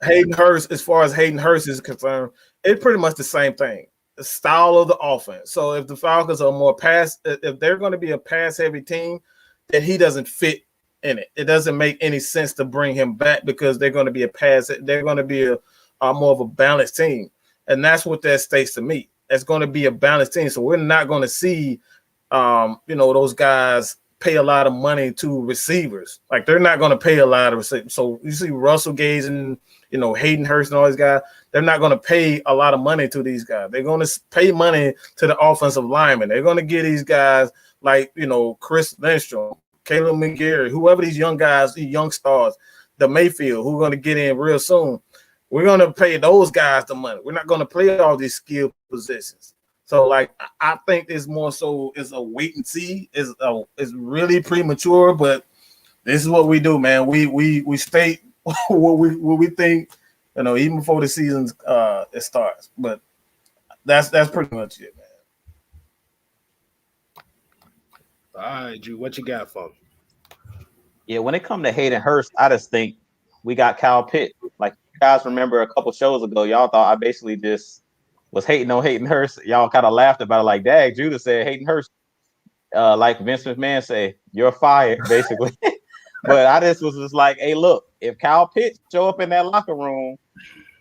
Hayden Hurst, as far as Hayden Hurst is concerned, it's pretty much the same thing. The style of the offense. So if the Falcons are more if they're going to be a pass-heavy team, then he doesn't fit in it. It doesn't make any sense to bring him back because they're going to be they're going to be a more of a balanced team. And that's what that states to me. It's going to be a balanced team. So we're not going to see, those guys pay a lot of money to receivers. Like, they're not going to pay a lot of receivers. So you see Russell Gage and, Hayden Hurst and all these guys, they're not going to pay a lot of money to these guys. They're going to pay money to the offensive linemen. They're going to get these guys like, Chris Lindstrom, Caleb McGarry, whoever these young guys, these young stars, the Mayfield, who are going to get in real soon. We're going to pay those guys the money. We're not going to play all these skill positions. So, like, I think it's more so it's a wait and see. It's really premature, but this is what we do, man. We state what we think, even before the season it starts. But that's pretty much it, man. All right, Drew, what you got for me? Yeah, when it comes to Hayden Hurst, I just think we got Kyle Pitt. Like, you guys remember a couple shows ago, y'all thought I basically just was hating on Hayden Hurst. Y'all kind of laughed about it like, dang, Judah said Hayden Hurst, like Vince McMahon say, you're fired, basically. But I just was just like, hey, look, if Kyle Pitt show up in that locker room,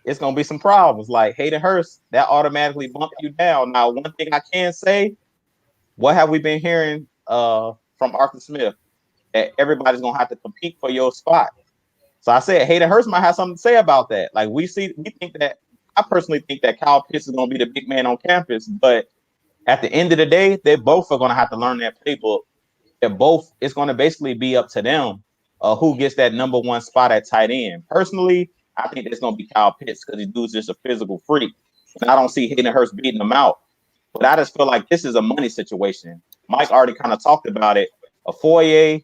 it's going to be some problems. Like Hayden Hurst, that automatically bumped you down. Now, one thing I can say, what have we been hearing from Arthur Smith? That everybody's going to have to compete for your spot. So I said Hayden Hurst might have something to say about that. Like, I personally think that Kyle Pitts is going to be the big man on campus, but at the end of the day, they both are going to have to learn that playbook. It's going to basically be up to them who gets that number one spot at tight end. Personally, I think it's going to be Kyle Pitts because the dude's just a physical freak. And I don't see Hayden Hurst beating him out. But I just feel like this is a money situation. Mike already kind of talked about it. A Foyer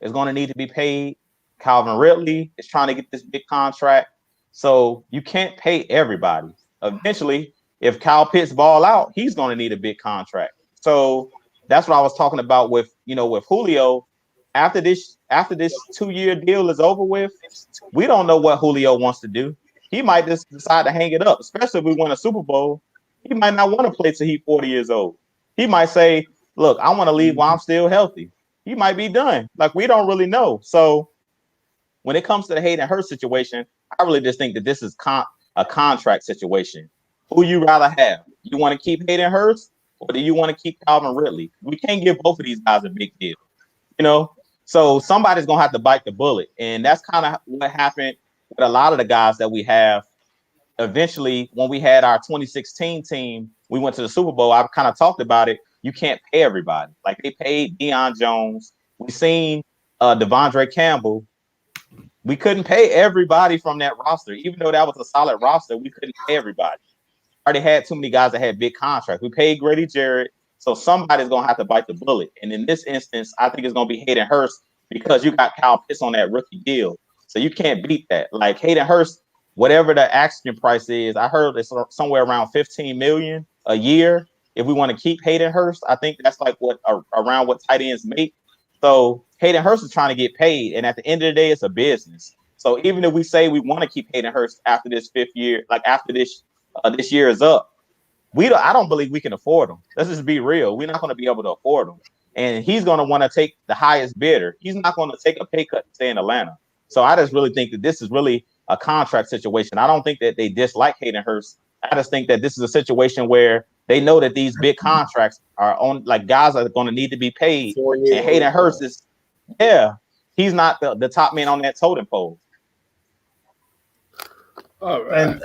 is going to need to be paid. Calvin Ridley is trying to get this big contract. So you can't pay everybody. Eventually, if Kyle Pitts ball out, he's going to need a big contract. So that's what I was talking about with Julio. After this 2-year deal is over with, we don't know what Julio wants to do. He might just decide to hang it up, especially if we win a Super Bowl. He might not want to play till he's 40 years old. He might say, look, I want to leave while I'm still healthy. He might be done. Like, we don't really know. So when it comes to the Hayden Hurst situation, I really just think that this is a contract situation. Who you rather have? You want to keep Hayden Hurst or do you want to keep Calvin Ridley? We can't give both of these guys a big deal, So somebody's going to have to bite the bullet. And that's kind of what happened with a lot of the guys that we have. Eventually, when we had our 2016 team, we went to the Super Bowl. I kind of talked about it. You can't pay everybody. Like, they paid Deion Jones. We seen Devondre Campbell. We couldn't pay everybody from that roster. Even though that was a solid roster, we couldn't pay everybody. Already had too many guys that had big contracts. We paid Grady Jarrett, So somebody's gonna have to bite the bullet. And in this instance, I think it's gonna be Hayden Hurst because you got Kyle Pitts on that rookie deal. So you can't beat that. Like Hayden Hurst, whatever the asking price is, I heard it's somewhere around $15 million a year. If we want to keep Hayden Hurst, I think that's like around what tight ends make. So Hayden Hurst is trying to get paid, and at the end of the day, it's a business. So even if we say we want to keep Hayden Hurst after this 5th year, like after this year is up, I don't believe we can afford him. Let's just be real. We're not going to be able to afford him, and he's going to want to take the highest bidder. He's not going to take a pay cut to stay in Atlanta. So I just really think that this is really a contract situation. I don't think that they dislike Hayden Hurst. I just think that this is a situation where they know that these big contracts are on, like guys are going to need to be paid. And Hayden Hurst is, he's not the top man on that totem pole. All right. And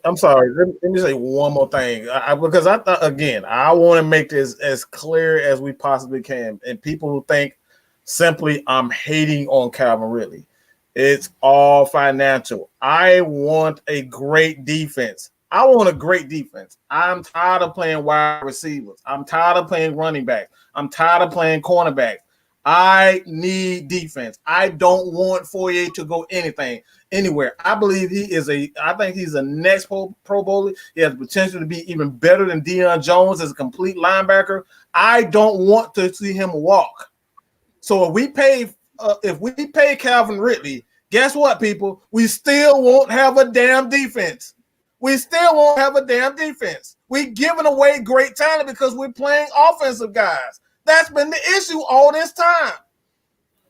I'm sorry. Let me say one more thing, because I thought again, I want to make this as clear as we possibly can. And people who think simply I'm hating on Calvin Ridley, it's all financial. I want a great defense. I want a great defense. I'm tired of playing wide receivers. I'm tired of playing running back. I'm tired of playing cornerback. I need defense. I don't want Fourier to go anywhere. I believe I think he's a next Pro Bowler. He has the potential to be even better than Deion Jones as a complete linebacker. I don't want to see him walk. So if we pay Calvin Ridley, guess what, people? We still won't have a damn defense. We still won't have a damn defense. We're giving away great talent because we're playing offensive guys. That's been the issue all this time.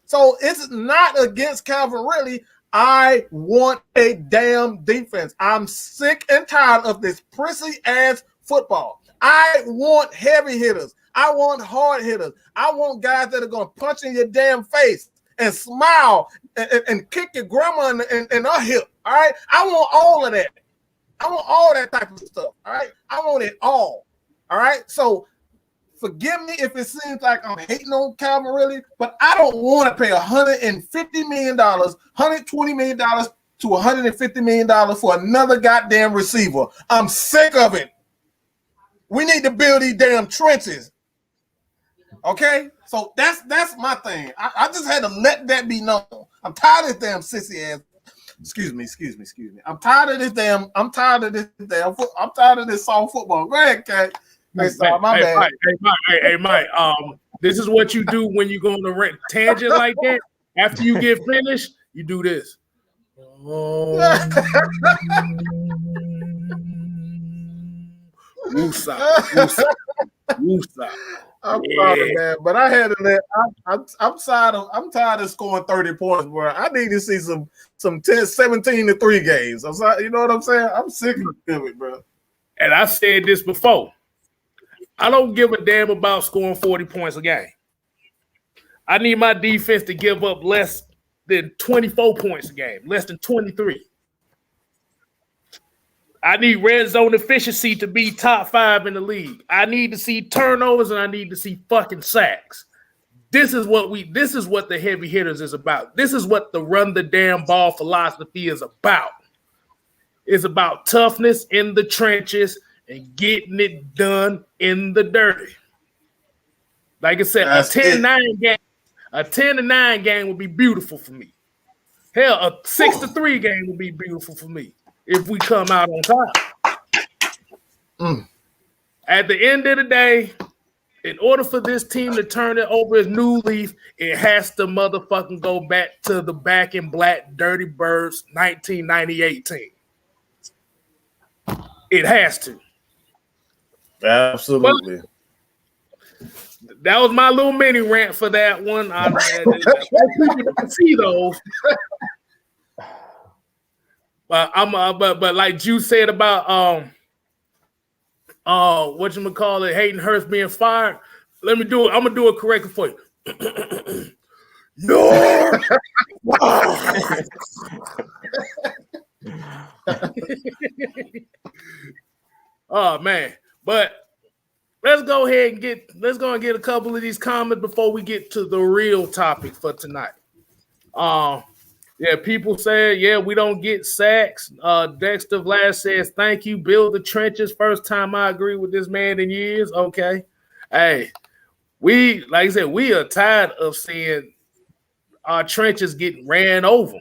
So it's not against Calvin Ridley. I want a damn defense. I'm sick and tired of this prissy-ass football. I want heavy hitters. I want hard hitters. I want guys that are going to punch in your damn face and smile and kick your grandma in her hip. All right? I want all of that. I want all that type of stuff. All right? I want it all. All right? So forgive me if it seems like I'm hating on Calvin Ridley, but I don't want to pay $150 million, $120 million to $150 million for another goddamn receiver. I'm sick of it. We need to build these damn trenches. Okay? So that's my thing. I just had to let that be known. I'm tired of this damn sissy ass. Excuse me. I'm tired of this soft football. Go ahead, Kat. Hey, Mike. This is what you do when you go on a tangent like that. After you get finished, you do this. Woosah. I'm sorry, man, but I had to let. I'm tired of scoring 30 points, bro. I need to see some 17-3 games. I'm sorry, you know what I'm saying? I'm sick of it, bro. And I said this before. I don't give a damn about scoring 40 points a game. I need my defense to give up less than 24 points a game, less than 23. I need red zone efficiency to be top 5 in the league. I need to see turnovers and I need to see fucking sacks. This is what the heavy hitters is about. This is what the run the damn ball philosophy is about. It's about toughness in the trenches and getting it done in the dirty. Like I said, a 10-9 game would be beautiful for me. Hell, a 6-3 game would be beautiful for me if we come out on top. At the end of the day, in order for this team to turn it over as new leaf, it has to motherfucking go back to the back in black Dirty Birds 1998 team. It has to. Absolutely. But that was my little mini rant for that one. People can see those. But like Juice said about whatchamacallit, Hayden Hurst being fired. I'm gonna do it correctly for you. You're oh man. But let's go ahead and get a couple of these comments before we get to the real topic for tonight. Yeah, people say, we don't get sacks. Dexter Vlad says, thank you. Build the trenches. First time I agree with this man in years. Okay. Hey, like I said, we are tired of seeing our trenches getting ran over.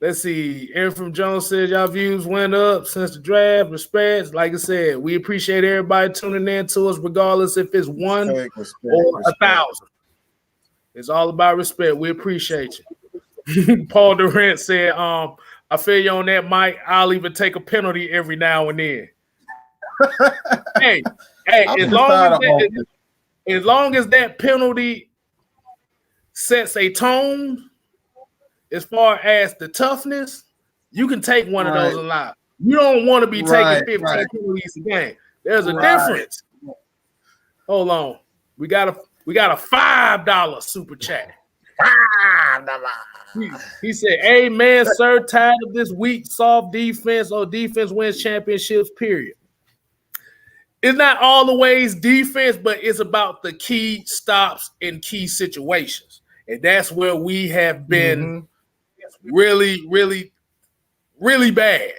Let's see. Aaron from Jones says y'all views went up since the draft. Respect. Like I said, we appreciate everybody tuning in to us, regardless if it's one or 1,000. It's all about respect. We appreciate you. Paul Durant said, I feel you on that, Mike. I'll even take a penalty every now and then. hey, as long as that penalty sets a tone as far as the toughness, you can take one of those a lot. You don't want to be taking 15 penalties a game. There's a difference. Hold on. We got a $5 super chat. He said, "Amen, sir. Tired of this weak, soft defense or defense wins championships, period." It's not all the ways defense, but it's about the key stops in key situations. And that's where we have been really, really, really bad.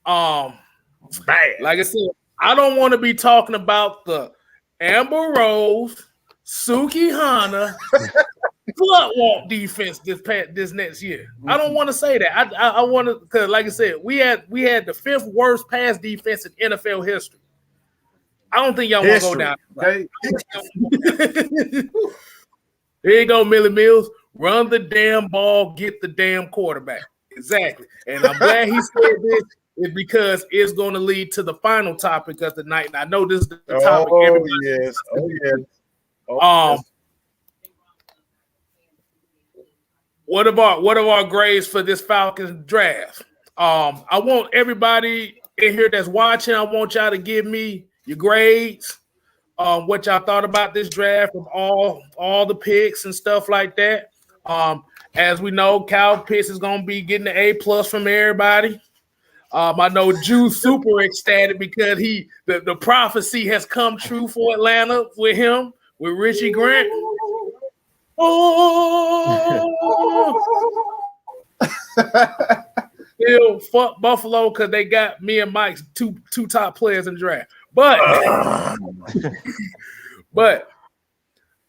Like I said, I don't want to be talking about the Amber Rose, Suki Hana, flood walk defense this next year. I don't want to say that. I want to, because like I said, we had the 5th worst pass defense in NFL history. I don't think y'all want to go down. Okay. Here you go, Millie Mills. Run the damn ball, get the damn quarterback. Exactly. And I'm glad he said this is because it's going to lead to the final topic of the night. And I know this is the topic. Yes. What of our grades for this Falcons draft? I want everybody in here that's watching, I want y'all to give me your grades, what y'all thought about this draft from all the picks and stuff like that. As we know, Cal Pitts is going to be getting the A+ from everybody. I know Jude's super ecstatic because the prophecy has come true for Atlanta with him, with Richie Grant. Still fuck Buffalo because they got me and Mike's two top players in the draft. But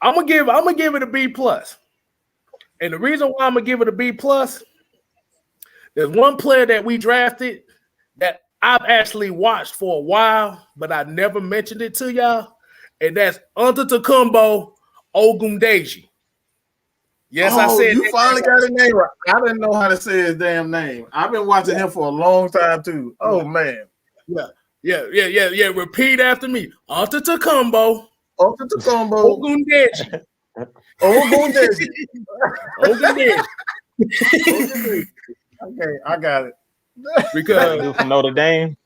I'm gonna give it a B+. And the reason why I'm gonna give it a B+, there's one player that we drafted that I've actually watched for a while, but I never mentioned it to y'all, and that's Antetokounmpo Ogundeji. Yes, I said you finally got his name right. I didn't know how to say his damn name. I've been watching him for a long time too. Oh man. Yeah. Repeat after me. Antetokounmpo Ogundeji. Ogundeji. Okay, I got it. Because dude from Notre Dame.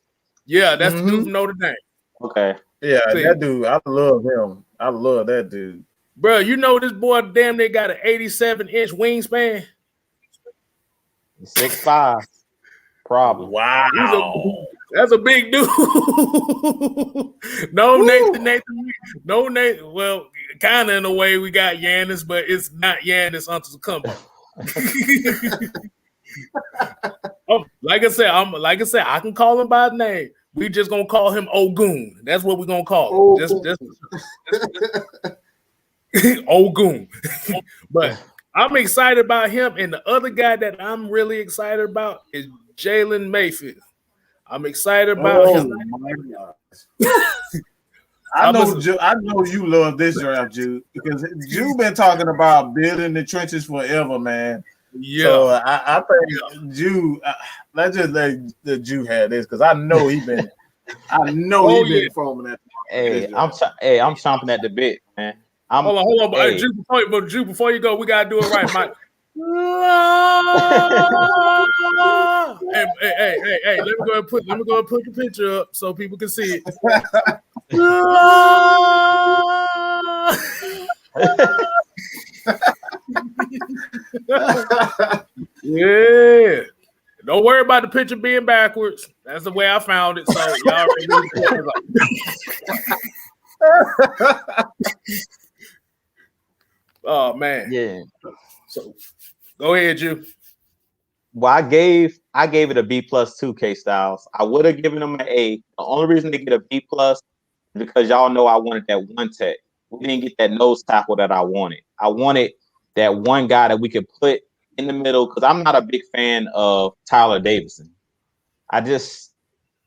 Yeah, that's the dude from Notre Dame. Okay. Yeah, that dude. I love him. I love that dude. Bro, you know this boy damn near got an 87-inch wingspan. 6'5". Problem. Wow. That's a big dude. Nathan. Well, kind of in a way we got Giannis, but it's not Giannis Antetokounmpo. Like I said, I can call him by name. We just gonna call him Ogun. That's what we're gonna call him. Just Ogun. But I'm excited about him, and the other guy that I'm really excited about is Jalen Mayfield. I'm excited about him. My gosh. I know you love this draft, Jude, because you've been talking about building the trenches forever, man. Yeah. So I think Jude, let's just let the Jude have this because I know he's been foaming at. I'm chomping at the bit, man. Hold on. Hey. Jude, before you go, we gotta do it right, Mike. Hey, let me go and put the picture up so people can see it. Yeah. Don't worry about the picture being backwards. That's the way I found it. So y'all Oh man. Yeah. So go ahead, Ju. Well, I gave it a B plus too, Kstylz. I would have given them an A. The only reason they get a B plus is because y'all know I wanted that one tech. We didn't get that nose tackle that I wanted. I wanted that one guy that we could put in the middle because I'm not a big fan of Tyler Davison. I just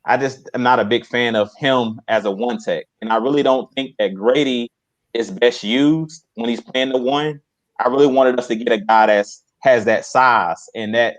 am not a big fan of him as a one tech. And I really don't think that Grady is best used when he's playing the one. I really wanted us to get a guy that has that size and that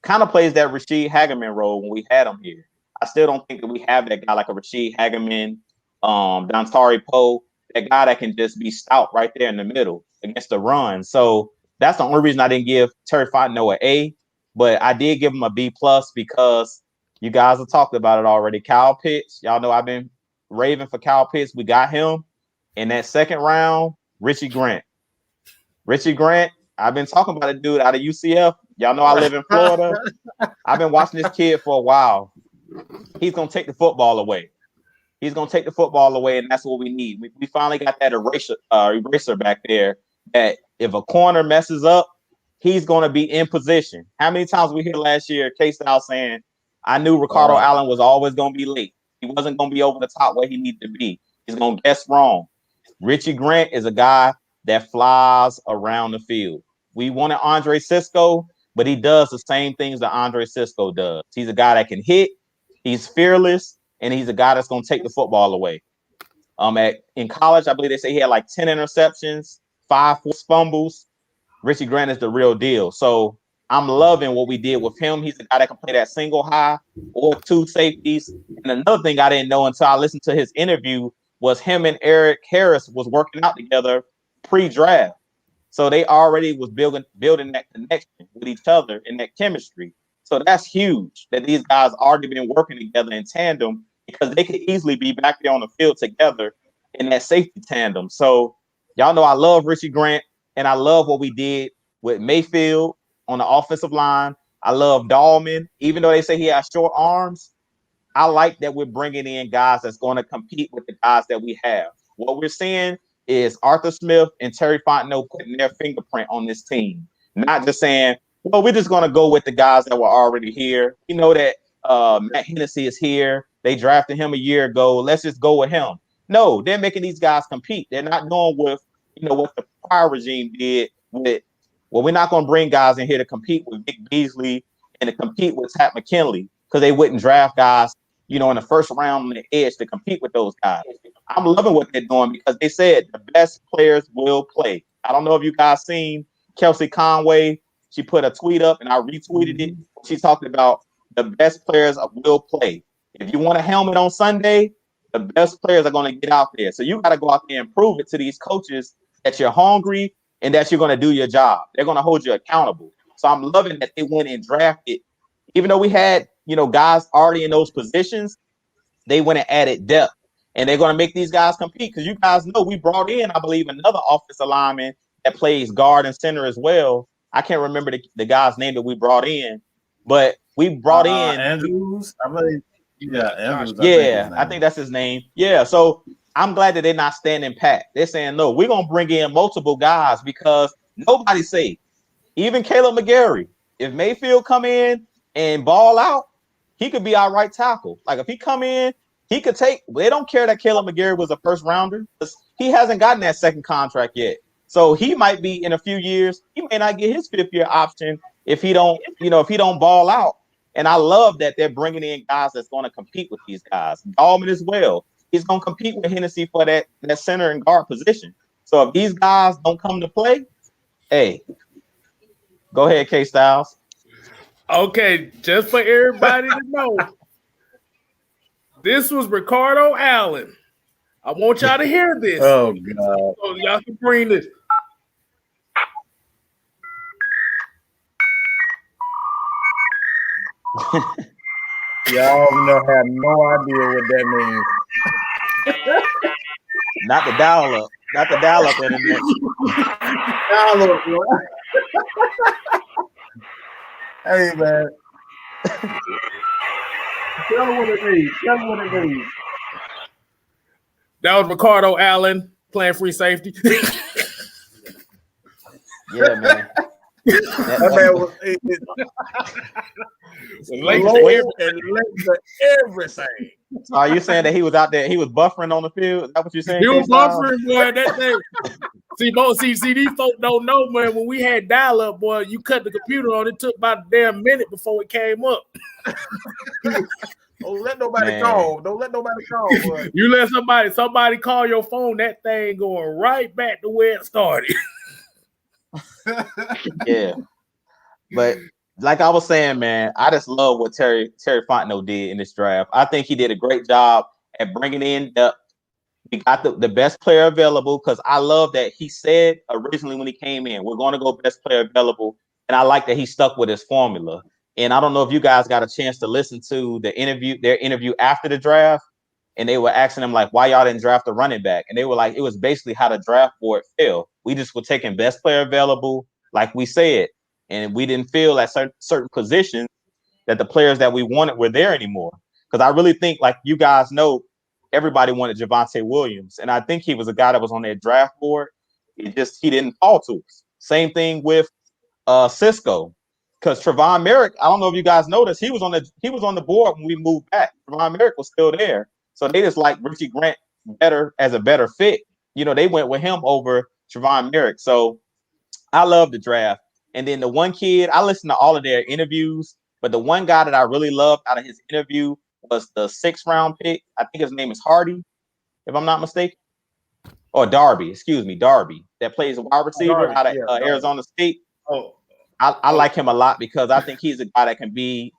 kind of plays that Rashid Hageman role when we had him here. I still don't think that we have that guy like a Rashid Hageman, Dontari Poe, that guy that can just be stout right there in the middle against the run. So that's the only reason I didn't give Terry Fontenot an A, but I did give him a B plus because you guys have talked about it already. Kyle Pitts, y'all know I've been raving for Kyle Pitts. We got him in that second round. Richie Grant, I've been talking about a dude out of UCF. Y'all know I live in Florida. I've been watching this kid for a while. He's going to take the football away. And that's what we need. We finally got that eraser back there that if a corner messes up, he's going to be in position. How many times we hear last year Kstylz saying, I knew Ricardo Allen was always going to be late. He wasn't going to be over the top where he needed to be. He's going to guess wrong. Richie Grant is a guy that flies around the field. We wanted Andre Cisco, but he does the same things that Andre Cisco does. He's a guy that can hit, he's fearless, and he's a guy that's going to take the football away. In college, I believe they say he had like 10 interceptions, 5 forced fumbles. Richie Grant is the real deal. So I'm loving what we did with him. He's a guy that can play that single high or 2 safeties. And another thing I didn't know until I listened to his interview was him and Eric Harris was working out together pre-draft. So they already was building that connection with each other and that chemistry. So that's huge that these guys already been working together in tandem because they could easily be back there on the field together in that safety tandem. So y'all know I love Richie Grant and I love what we did with Mayfield on the offensive line. I love Dahlman. Even though they say he has short arms, I like that we're bringing in guys that's going to compete with the guys that we have. What we're seeing is Arthur Smith and Terry Fontenot putting their fingerprint on this team. Not just saying, well, we're just going to go with the guys that were already here. You know that Matt Hennessy is here. They drafted him a year ago. Let's just go with him. No, they're making these guys compete. They're not going with, what the prior regime did with, well, we're not going to bring guys in here to compete with Vic Beasley and to compete with Pat McKinley because they wouldn't draft guys, in the first round on the edge to compete with those guys. I'm loving what they're doing because they said the best players will play. I don't know if you guys seen Kelsey Conway. She put a tweet up and I retweeted it. She talked about the best players will play. If you want a helmet on Sunday, the best players are going to get out there. So you got to go out there and prove it to these coaches that you're hungry and that you're going to do your job. They're going to hold you accountable. So I'm loving that they went and drafted. Even though we had, guys already in those positions, they went and added depth. And they're going to make these guys compete because you guys know we brought in, I believe, another offensive lineman that plays guard and center as well. I can't remember the guy's name that we brought in, but we brought in Andrews. I believe, Andrews. I think that's his name. Yeah, so I'm glad that they're not standing pat. They're saying, no, we're going to bring in multiple guys because nobody's safe. Even Caleb McGarry. If Mayfield come in and ball out, he could be our right tackle. Like if he come in, he could take. They don't care that Caleb McGarry was a first rounder because he hasn't gotten that second contract yet. So he might be in a few years. He may not get his 5th-year option if he don't, if he don't ball out. And I love that they're bringing in guys that's going to compete with these guys. Dahlman as well. He's going to compete with Hennessy for that center and guard position. So if these guys don't come to play, hey, go ahead, Kstylz. Okay, just for everybody to know, this was Ricardo Allen. I want y'all to hear this. Oh, God. So y'all can bring this. Y'all have no idea what that means. Not the dial-up. Not the dial-up internet. Dial-up, bro. Hey, man. Tell me what it means. That was Ricardo Allen playing free safety. Yeah, man. That man was late low to everything. and late to everything. So are you saying that he was out there? He was buffering on the field? Is that what you're saying? He was Kstylz? buffering, boy. That thing. See, these folks don't know, man. When we had dial-up, boy, you cut the computer on. It took about a damn minute before it came up. Don't let nobody call. Don't let nobody call, boy. You let somebody call your phone, that thing going right back to where it started. Yeah, but like I was saying, man, I just love what Terry Fontenot did in this draft. I think he did a great job at bringing in we got the best player available, because I love that he said originally when he came in, we're going to go best player available, and I like that he stuck with his formula. And I don't know if you guys got a chance to listen to their interview after the draft, and they were asking him like, why y'all didn't draft a running back? And they were like, it was basically how the draft board fell. We just were taking best player available, like we said, and we didn't feel at certain positions that the players that we wanted were there anymore. Because I really think, like you guys know, everybody wanted Javonte Williams, and I think he was a guy that was on their draft board. He didn't fall to us. Same thing with Cisco, because Trevon Merrick, I don't know if you guys noticed, he was on the board when we moved back. Trevon Merrick was still there, so they just like Richie Grant better as a better fit. You know, they went with him over Trevon Merrick. So I love the draft. And then the one kid, I listened to all of their interviews, but the one guy that I really loved out of his interview was the 6th round pick. I think his name is Hardy, if I'm not mistaken. Or Darby, that plays a wide receiver out of Arizona State. I like him a lot because I think he's a guy that can be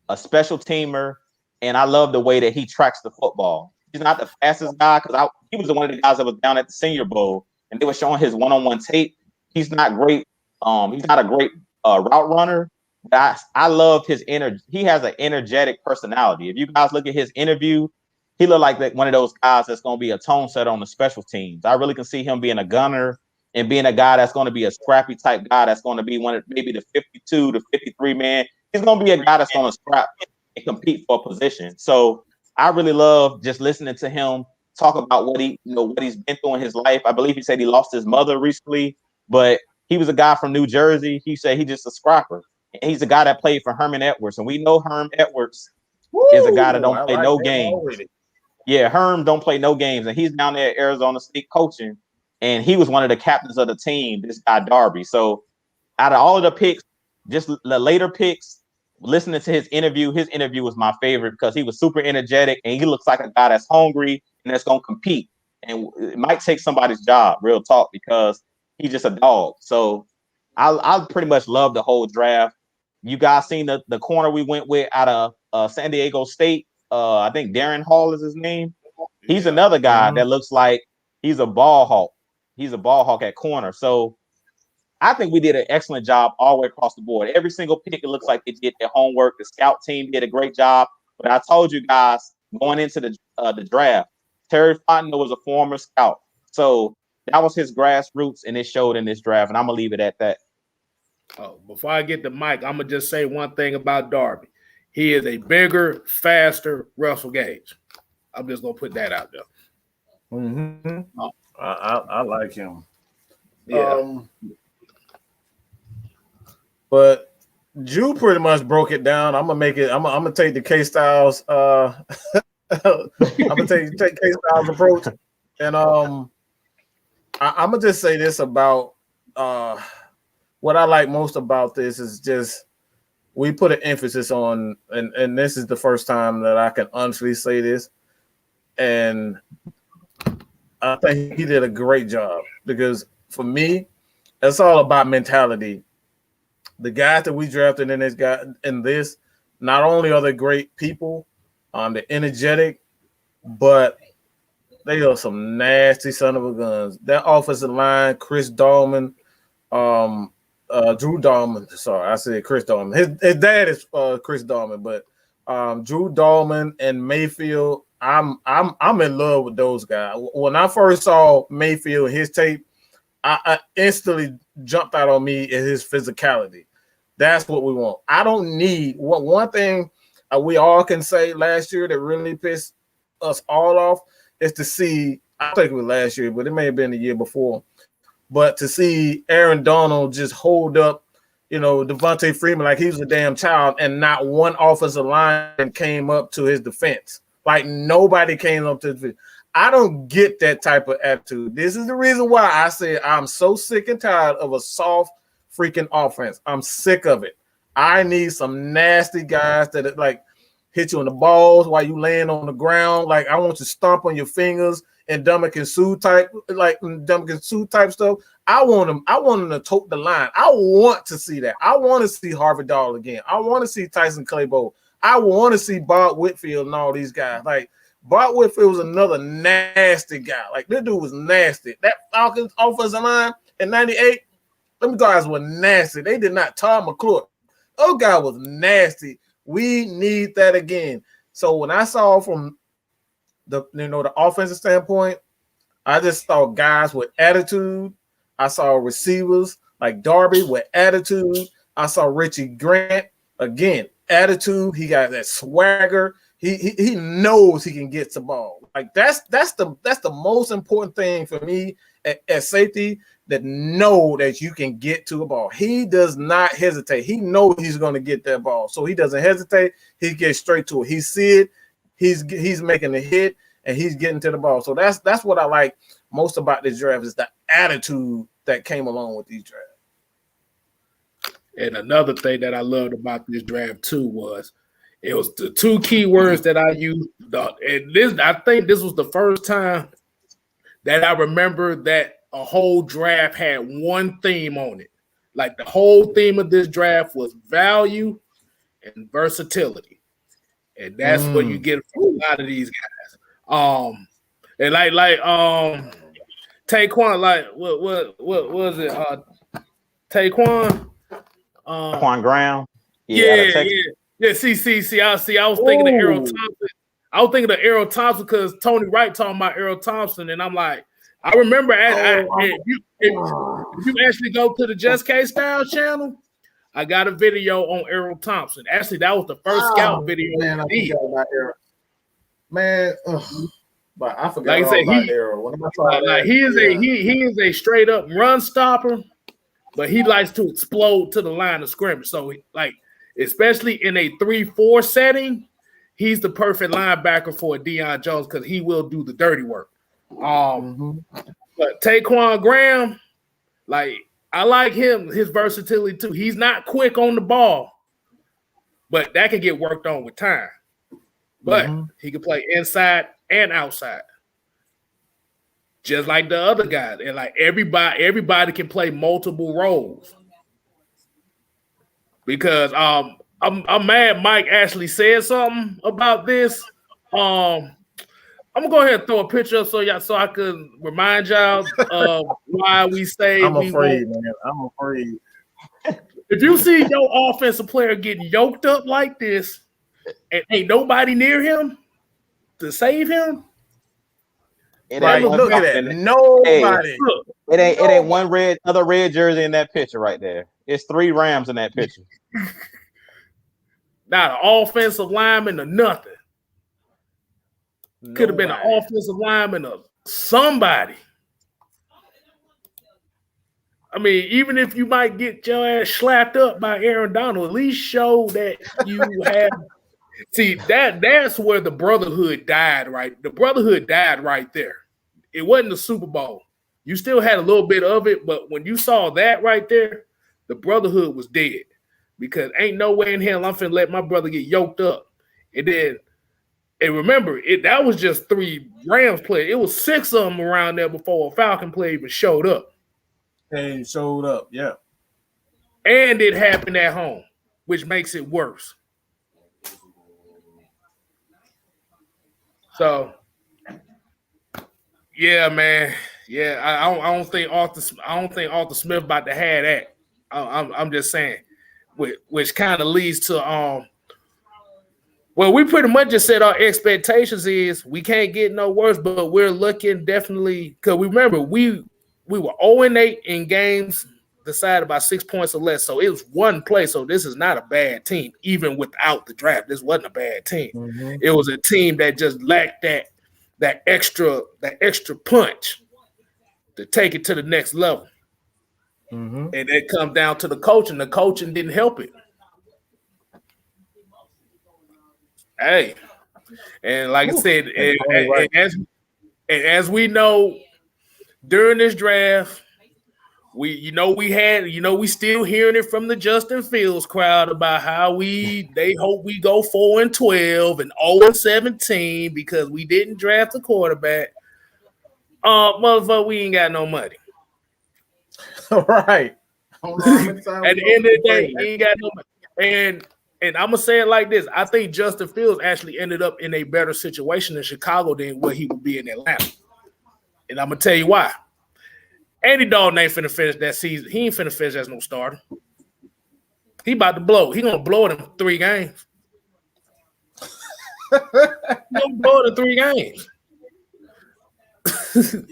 a special teamer, and I love the way that he tracks the football. He's not the fastest guy, because he was one of the guys that was down at the Senior Bowl, and they were showing his one-on-one tape. He's not great. He's not a great route runner. But I love his energy. He has an energetic personality. If you guys look at his interview, he looked like one of those guys that's going to be a tone setter on the special teams. I really can see him being a gunner and being a guy that's going to be a scrappy type guy that's going to be maybe the 52 to 53 man. He's going to be a guy that's going to scrap and compete for a position. So I really love just listening to him talk about what he's been through in his life. I believe he said he lost his mother recently, but he was a guy from New Jersey. He said he's just a scrapper. And he's a guy that played for Herman Edwards, and we know Herm Edwards is a guy that don't play no games. Already. Yeah, Herm don't play no games, and he's down there at Arizona State coaching, and he was one of the captains of the team, this guy Darby. So out of all of the picks, just the later picks, listening to his interview was my favorite because he was super energetic, and he looks like a guy that's hungry and that's going to compete. And it might take somebody's job, real talk, because he's just a dog. So I pretty much love the whole draft. You guys seen the corner we went with out of San Diego State. I think Darren Hall is his name. He's another guy that looks like he's a ball hawk. He's a ball hawk at corner. So I think we did an excellent job all the way across the board. Every single pick, it looks like they did their homework. The scout team did a great job. But I told you guys going into the draft, Terry Fontenot was a former scout. So that was his grassroots, and it showed in this draft. And I'm going to leave it at that. Oh, before I get the mic, I'm going to just say one thing about Darby. He is a bigger, faster Russell Gage. I'm just going to put that out there. Mm-hmm. I like him. Yeah. But Drew pretty much broke it down. I'm gonna take the Kstylz. I'm gonna take Kstylz approach, and I'm gonna just say this about what I like most about this is just we put an emphasis on, and this is the first time that I can honestly say this, and I think he did a great job because for me, it's all about mentality. The guys that we drafted in this, not only are they great people, they're energetic, but they are some nasty son of a guns. That offensive line, Chris Dahlman, Drew Dahlman. Sorry, I said Chris Dahlman. His dad is Chris Dahlman, but Drew Dahlman and Mayfield. I'm in love with those guys. When I first saw Mayfield and his tape, I instantly jumped out on me in his physicality. That's what we want. I don't need one thing we all can say last year that really pissed us all off is to see, I think it was last year, but it may have been the year before, but to see Aaron Donald just hold up Devontae Freeman like he was a damn child, and not one offensive lineman came up to his defense. Like nobody came up to his defense. I don't get that type of attitude. This is the reason why I say I'm so sick and tired of a soft freaking offense. I'm sick of it. I need some nasty guys that like hit you in the balls while you laying on the ground. Like I want you to stomp on your fingers and Ndamukong Suh type stuff. I want them to tote the line. I want to see that. I want to see Harvey Dahl again. I want to see Tyson Clabo. I want to see Bob Whitfield and all these guys. Like Bob Whitfield was another nasty guy. Like this dude was nasty. That Falcons offensive line in '98, them guys were nasty. They did not. Tom McClure, those guy was nasty. We need that again. So when I saw from the offensive standpoint, I just saw guys with attitude. I saw receivers like Darby with attitude. I saw Richie Grant again, attitude. He got that swagger. He knows he can get the ball. Like that's the most important thing for me at safety. That know that you can get to a ball. He does not hesitate. He knows he's going to get that ball, so he doesn't hesitate. He gets straight to it. He see it. He's making the hit and he's getting to the ball. So that's what I like most about this draft is the attitude that came along with these drafts. And another thing that I loved about this draft too was it was the two key words that I used. I think this was the first time that I remember that a whole draft had one theme on it. Like the whole theme of this draft was value and versatility. And that's what you get from a lot of these guys. And like Taquan, like what was it? Taquan? Taquan Graham. Yeah. See. I was thinking of Errol Thompson. I was thinking of Errol Thompson because Tony Wright talking about Errol Thompson, and I'm like, I remember if you actually go to the Just Kstylz channel, I got a video on Errol Thompson. Actually, that was the first scout video. Man, I forgot about Errol. Man, but I forgot like all about Errol. He is a straight up run stopper, but he likes to explode to the line of scrimmage. So, like, especially in a 3-4 setting, he's the perfect linebacker for a Deion Jones because he will do the dirty work. But Taquan Graham, like I like him, his versatility too. He's not quick on the ball, but that can get worked on with time. But he can play inside and outside, just like the other guys. And like everybody can play multiple roles. Because I'm mad Mike actually said something about this. I'm gonna go ahead and throw a picture up so I could remind y'all of why we say I'm afraid. If you see your offensive player getting yoked up like this and ain't nobody near him to save him, look at that. Nobody. It ain't one other red jersey in that picture right there. It's 3 Rams in that picture. Not an offensive lineman or nothing. Could have been an offensive lineman or somebody. I mean, even if you might get your ass slapped up by Aaron Donald, at least show that you have. See, that's where the brotherhood died, right? The brotherhood died right there. It wasn't the Super Bowl. You still had a little bit of it, but when you saw that right there, the brotherhood was dead. Because ain't no way in hell I'm finna let my brother get yoked up. And remember, that was just 3 Rams players. It was 6 of them around there before a Falcon player even showed up. They showed up, yeah. And it happened at home, which makes it worse. So, yeah, man. Yeah, I don't think Arthur Smith about to have that. I'm just saying, which kind of leads to well, we pretty much just said our expectations is we can't get no worse, but we're looking definitely because we remember we were 0-8 in games decided by 6 points or less. So it was one play. So this is not a bad team, even without the draft. This wasn't a bad team. It was a team that just lacked that extra punch to take it to the next level. Mm-hmm. And it comes down to the coaching. The coaching didn't help it. Hey, and like I said, as we know, during this draft, we still hearing it from the Justin Fields crowd about how they hope we go 4-12 and 0-17 because we didn't draft a quarterback. Motherfucker, we ain't got no money. Right. At the end of the day, he ain't got no money. And I'm gonna say it like this: I think Justin Fields actually ended up in a better situation in Chicago than what he would be in Atlanta. And I'm gonna tell you why. Andy Dalton ain't finna finish that season. He ain't finna finish as no starter. He about to blow. He gonna blow it in 3 games. He gonna blow it in 3 games.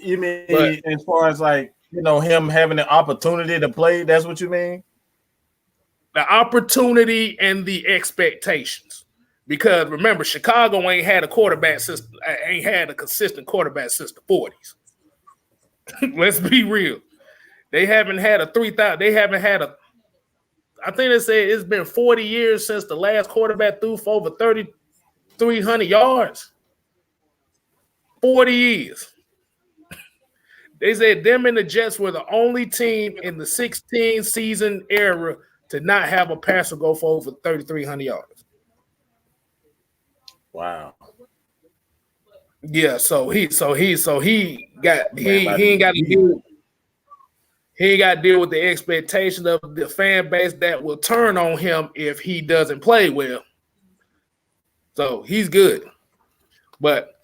You mean as far as like, him having the opportunity to play? That's what you mean? The opportunity and the expectations. Because remember, Chicago ain't had a quarterback system, ain't had a consistent quarterback since the 40s. Let's be real. They haven't had a 3,000. They haven't had a. I think they say it's been 40 years since the last quarterback threw for over 3,300 yards. 40 years. They said them and the Jets were the only team in the 16 season era to not have a passer go for over 3,300 yards. Wow. Yeah, so he ain't got to deal with the expectation of the fan base that will turn on him if he doesn't play well. So he's good. But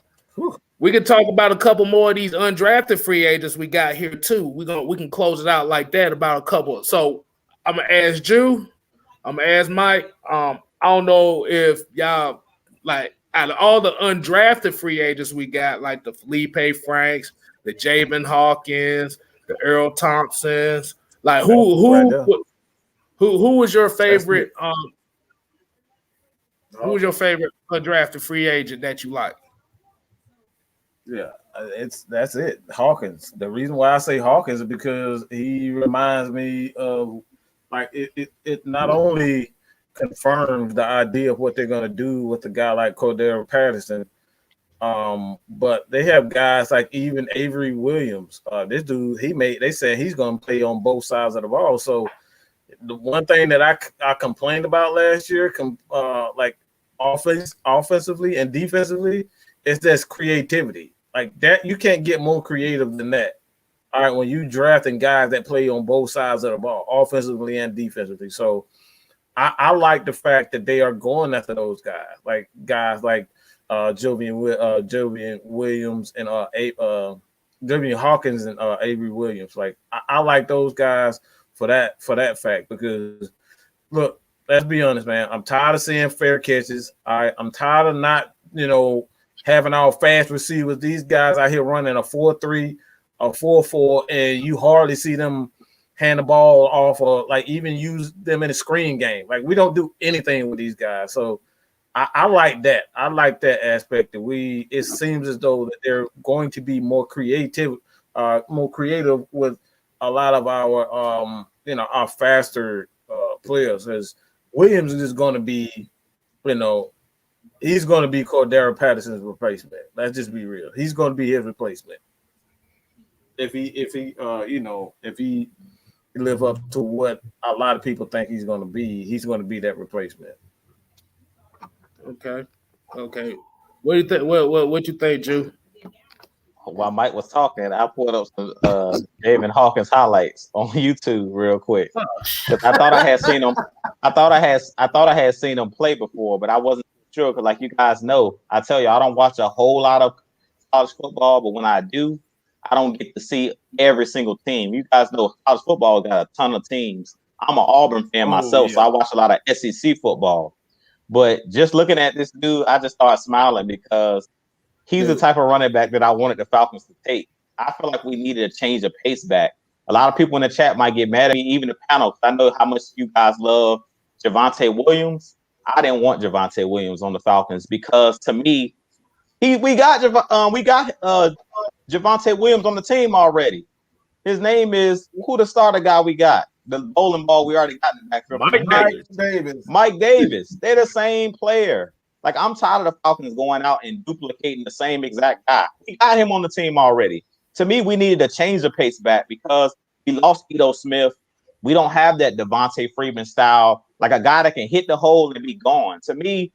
we can talk about a couple more of these undrafted free agents we got here too. We can close it out like that about a couple. So I'm gonna ask Drew. I'm gonna ask Mike. I don't know if y'all like out of all the undrafted free agents we got, like the Felipe Franks, the Javen Hawkins, the Earl Thompsons, like who was your favorite? Who was your favorite undrafted free agent that you like? Yeah, that's it. Hawkins. The reason why I say Hawkins is because he reminds me of like it not only confirms the idea of what they're gonna do with a guy like Cordero Patterson, but they have guys like even Avery Williams. This dude, they said he's gonna play on both sides of the ball. So the one thing that I complained about last year, like offensively and defensively, is this creativity. Like that, you can't get more creative than that. All right, when you drafting guys that play on both sides of the ball, offensively and defensively. So I like the fact that they are going after those guys like Jovian Williams and Jovian Hawkins and Avery Williams. Like I like those guys for that fact, because look, let's be honest, man. I'm tired of seeing fair catches. I'm tired of not, having all fast receivers. These guys out here running a 4-3, a 4-4, and you hardly see them hand the ball off or like even use them in a screen game. Like we don't do anything with these guys. So I like that. I like that aspect that it seems as though that they're going to be more creative with a lot of our our faster players. As Williams is going to be, he's going to be Cordero Patterson's replacement. Let's just be real. He's going to be his replacement. If he live up to what a lot of people think he's going to be that replacement. Okay. What do you think? What you think, Drew? While Mike was talking, I pulled up some Javen Hawkins highlights on YouTube real quick. Because I thought I had seen him. I thought I had seen him play before, but I wasn't sure. Because, like you guys know, I tell you, I don't watch a whole lot of college football, but when I do, I don't get to see every single team. You guys know college football got a ton of teams. I'm an Auburn fan myself, so I watch a lot of SEC football. But just looking at this dude, I just started smiling because he's the type of running back that I wanted the Falcons to take. I feel like we needed a change of pace back. A lot of people in the chat might get mad at me, even the panel, because I know how much you guys love Javonte Williams. I didn't want Javonte Williams on the Falcons because to me, we got Javonte Williams on the team already. His name is who the starter guy we got. The bowling ball we already got in the backfield. Mike Davis. They're the same player. Like, I'm tired of the Falcons going out and duplicating the same exact guy. We got him on the team already. To me, we needed to change the pace back because we lost Ito Smith. We don't have that Devontae Freeman style, like a guy that can hit the hole and be gone. To me,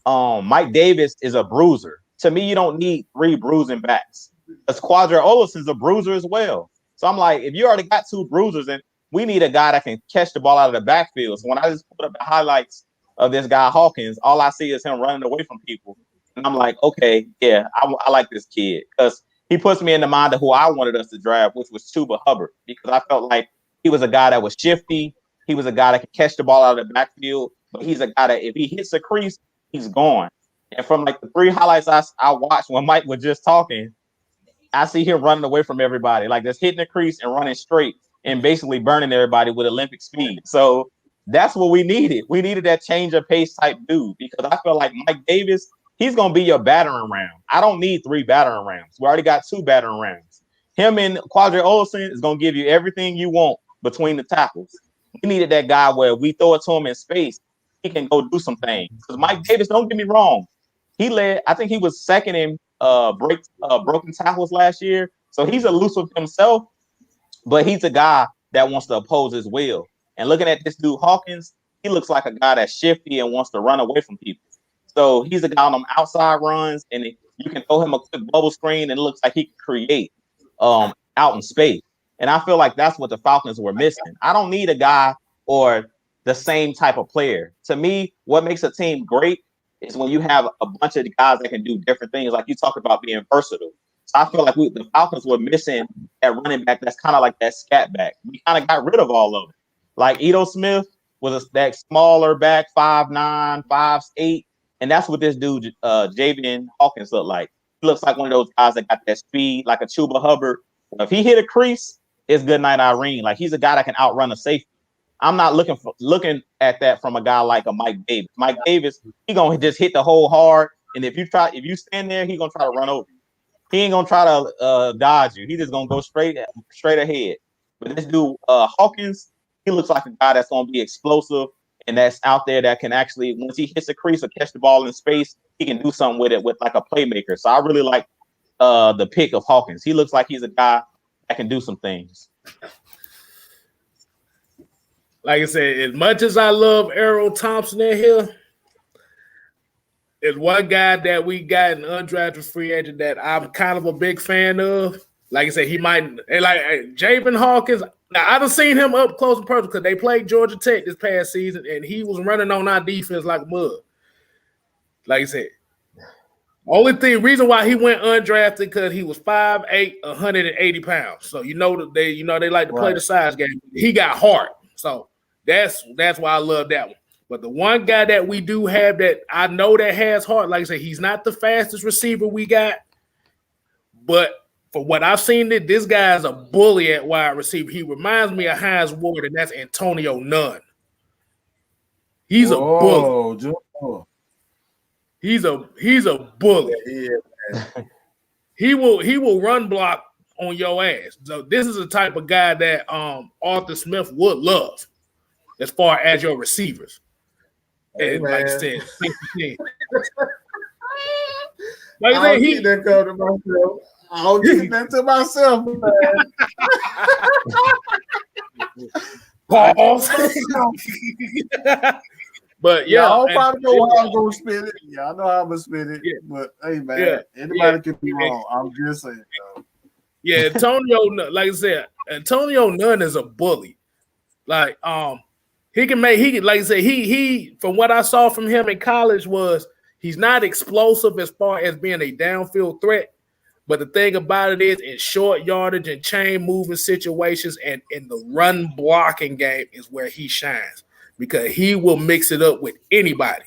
Mike Davis is a bruiser. To me, you don't need 3 bruising backs. Because Quadra Olison's a bruiser as well. So I'm like, if you already got 2 bruisers, and we need a guy that can catch the ball out of the backfield. So when I just put up the highlights of this guy Hawkins, all I see is him running away from people. And I'm like, okay, yeah, I like this kid. Because he puts me in the mind of who I wanted us to draft, which was Chuba Hubbard. Because I felt like he was a guy that was shifty. He was a guy that could catch the ball out of the backfield. But he's a guy that if he hits a crease, he's gone. And from like the 3 highlights I watched when Mike was just talking, I see him running away from everybody, like just hitting the crease and running straight and basically burning everybody with Olympic speed. So that's what we needed. We needed that change of pace type dude because I feel like Mike Davis, he's going to be your battering ram. I don't need 3 battering rams. We already got 2 battering rams. Him and Quadra Olson is going to give you everything you want between the tackles. We needed that guy where we throw it to him in space, he can go do some things. Because Mike Davis, don't get me wrong, he led, I think he was second in broken tackles last year. So he's elusive himself, but he's a guy that wants to oppose his will. And looking at this dude Hawkins, he looks like a guy that's shifty and wants to run away from people. So he's a guy on them outside runs, and you can throw him a quick bubble screen, and it looks like he can create out in space. And I feel like that's what the Falcons were missing. I don't need a guy or the same type of player. To me, what makes a team great is when you have a bunch of guys that can do different things, like you talk about being versatile. So I feel like the Falcons were missing that running back that's kind of like that scat back. We kind of got rid of all of it. Like Ito Smith was that smaller back, 5'9", 5'8", and that's what this dude, Javian Hawkins, looked like. He looks like one of those guys that got that speed, like a Chuba Hubbard. If he hit a crease, it's good night, Irene. Like he's a guy that can outrun a safety. I'm not looking at that from a guy like a Mike Davis. Mike Davis, he gonna just hit the hole hard, and if you stand there, he gonna try to run over you. He ain't gonna try to dodge you. He just gonna go straight ahead. But this dude Hawkins, he looks like a guy that's gonna be explosive and that's out there that can actually, once he hits a crease or catch the ball in space, he can do something with it with like a playmaker. So I really like the pick of Hawkins. He looks like he's a guy that can do some things. Like I said, as much as I love Errol Thompson in here, there's one guy that we got an undrafted free agent that I'm kind of a big fan of. Like I said, he might like Javian Hawkins. Now I done seen him up close and personal because they played Georgia Tech this past season, and he was running on our defense like mud. Like I said, reason why he went undrafted because he was 5'8", 180 pounds. So they like to play the size game. He got heart. So that's why I love that one. But the one guy that we do have that I know that has heart, like I said, he's not the fastest receiver we got, but for what I've seen, this guy's a bully at wide receiver. He reminds me of Hines Ward, and that's Antonio Nunn. He's a bully. He's a bully. Yeah. He will run block on your ass. So this is the type of guy that Arthur Smith would love as far as your receivers. And like I said, I'll keep that to myself. I'll keep that to myself. Pause. But yeah, y'all probably know how I'm gonna spin it. Yeah, I know how I'm gonna spin it. Yeah. But hey, man, anybody can be wrong. I'm just saying. Yeah, Antonio, like I said, Antonio Nunn is a bully. Like he can like I said, he from what I saw from him in college was he's not explosive as far as being a downfield threat. But the thing about it is in short yardage and chain moving situations and in the run blocking game is where he shines because he will mix it up with anybody.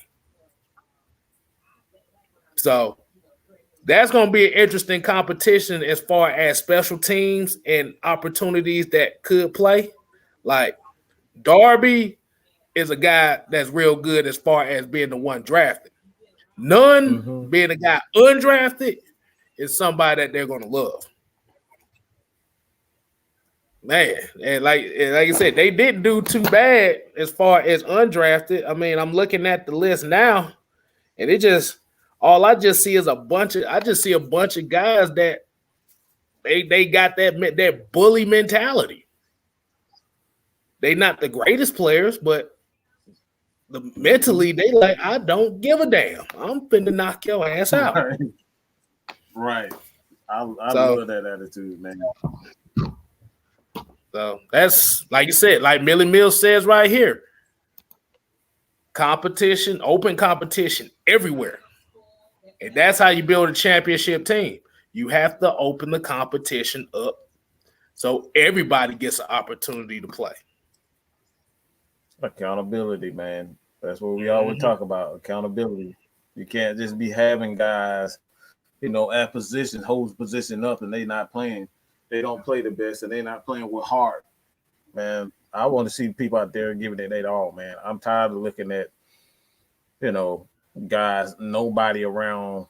So that's going to be an interesting competition as far as special teams and opportunities that could play. Like Darby is a guy that's real good as far as being the one drafted. None being a guy undrafted is somebody that they're going to love. Man, and like I said, they didn't do too bad as far as undrafted. I mean, I'm looking at the list now, and it just all I just see is a bunch of guys that they got that bully mentality. They not the greatest players, but mentally they like, I don't give a damn. I'm finna knock your ass out. Right. I love that attitude, man. So that's like you said, like Millie Mills says right here. Competition, open competition everywhere. And that's how you build a championship team. You have to open the competition up so everybody gets an opportunity to play. Accountability, man. That's what we always talk about. Accountability. You can't just be having guys, at position, holds position up, and they not playing. They don't play the best, and they're not playing with heart. Man, I want to see people out there giving it their all, man. I'm tired of looking at, guys, nobody around,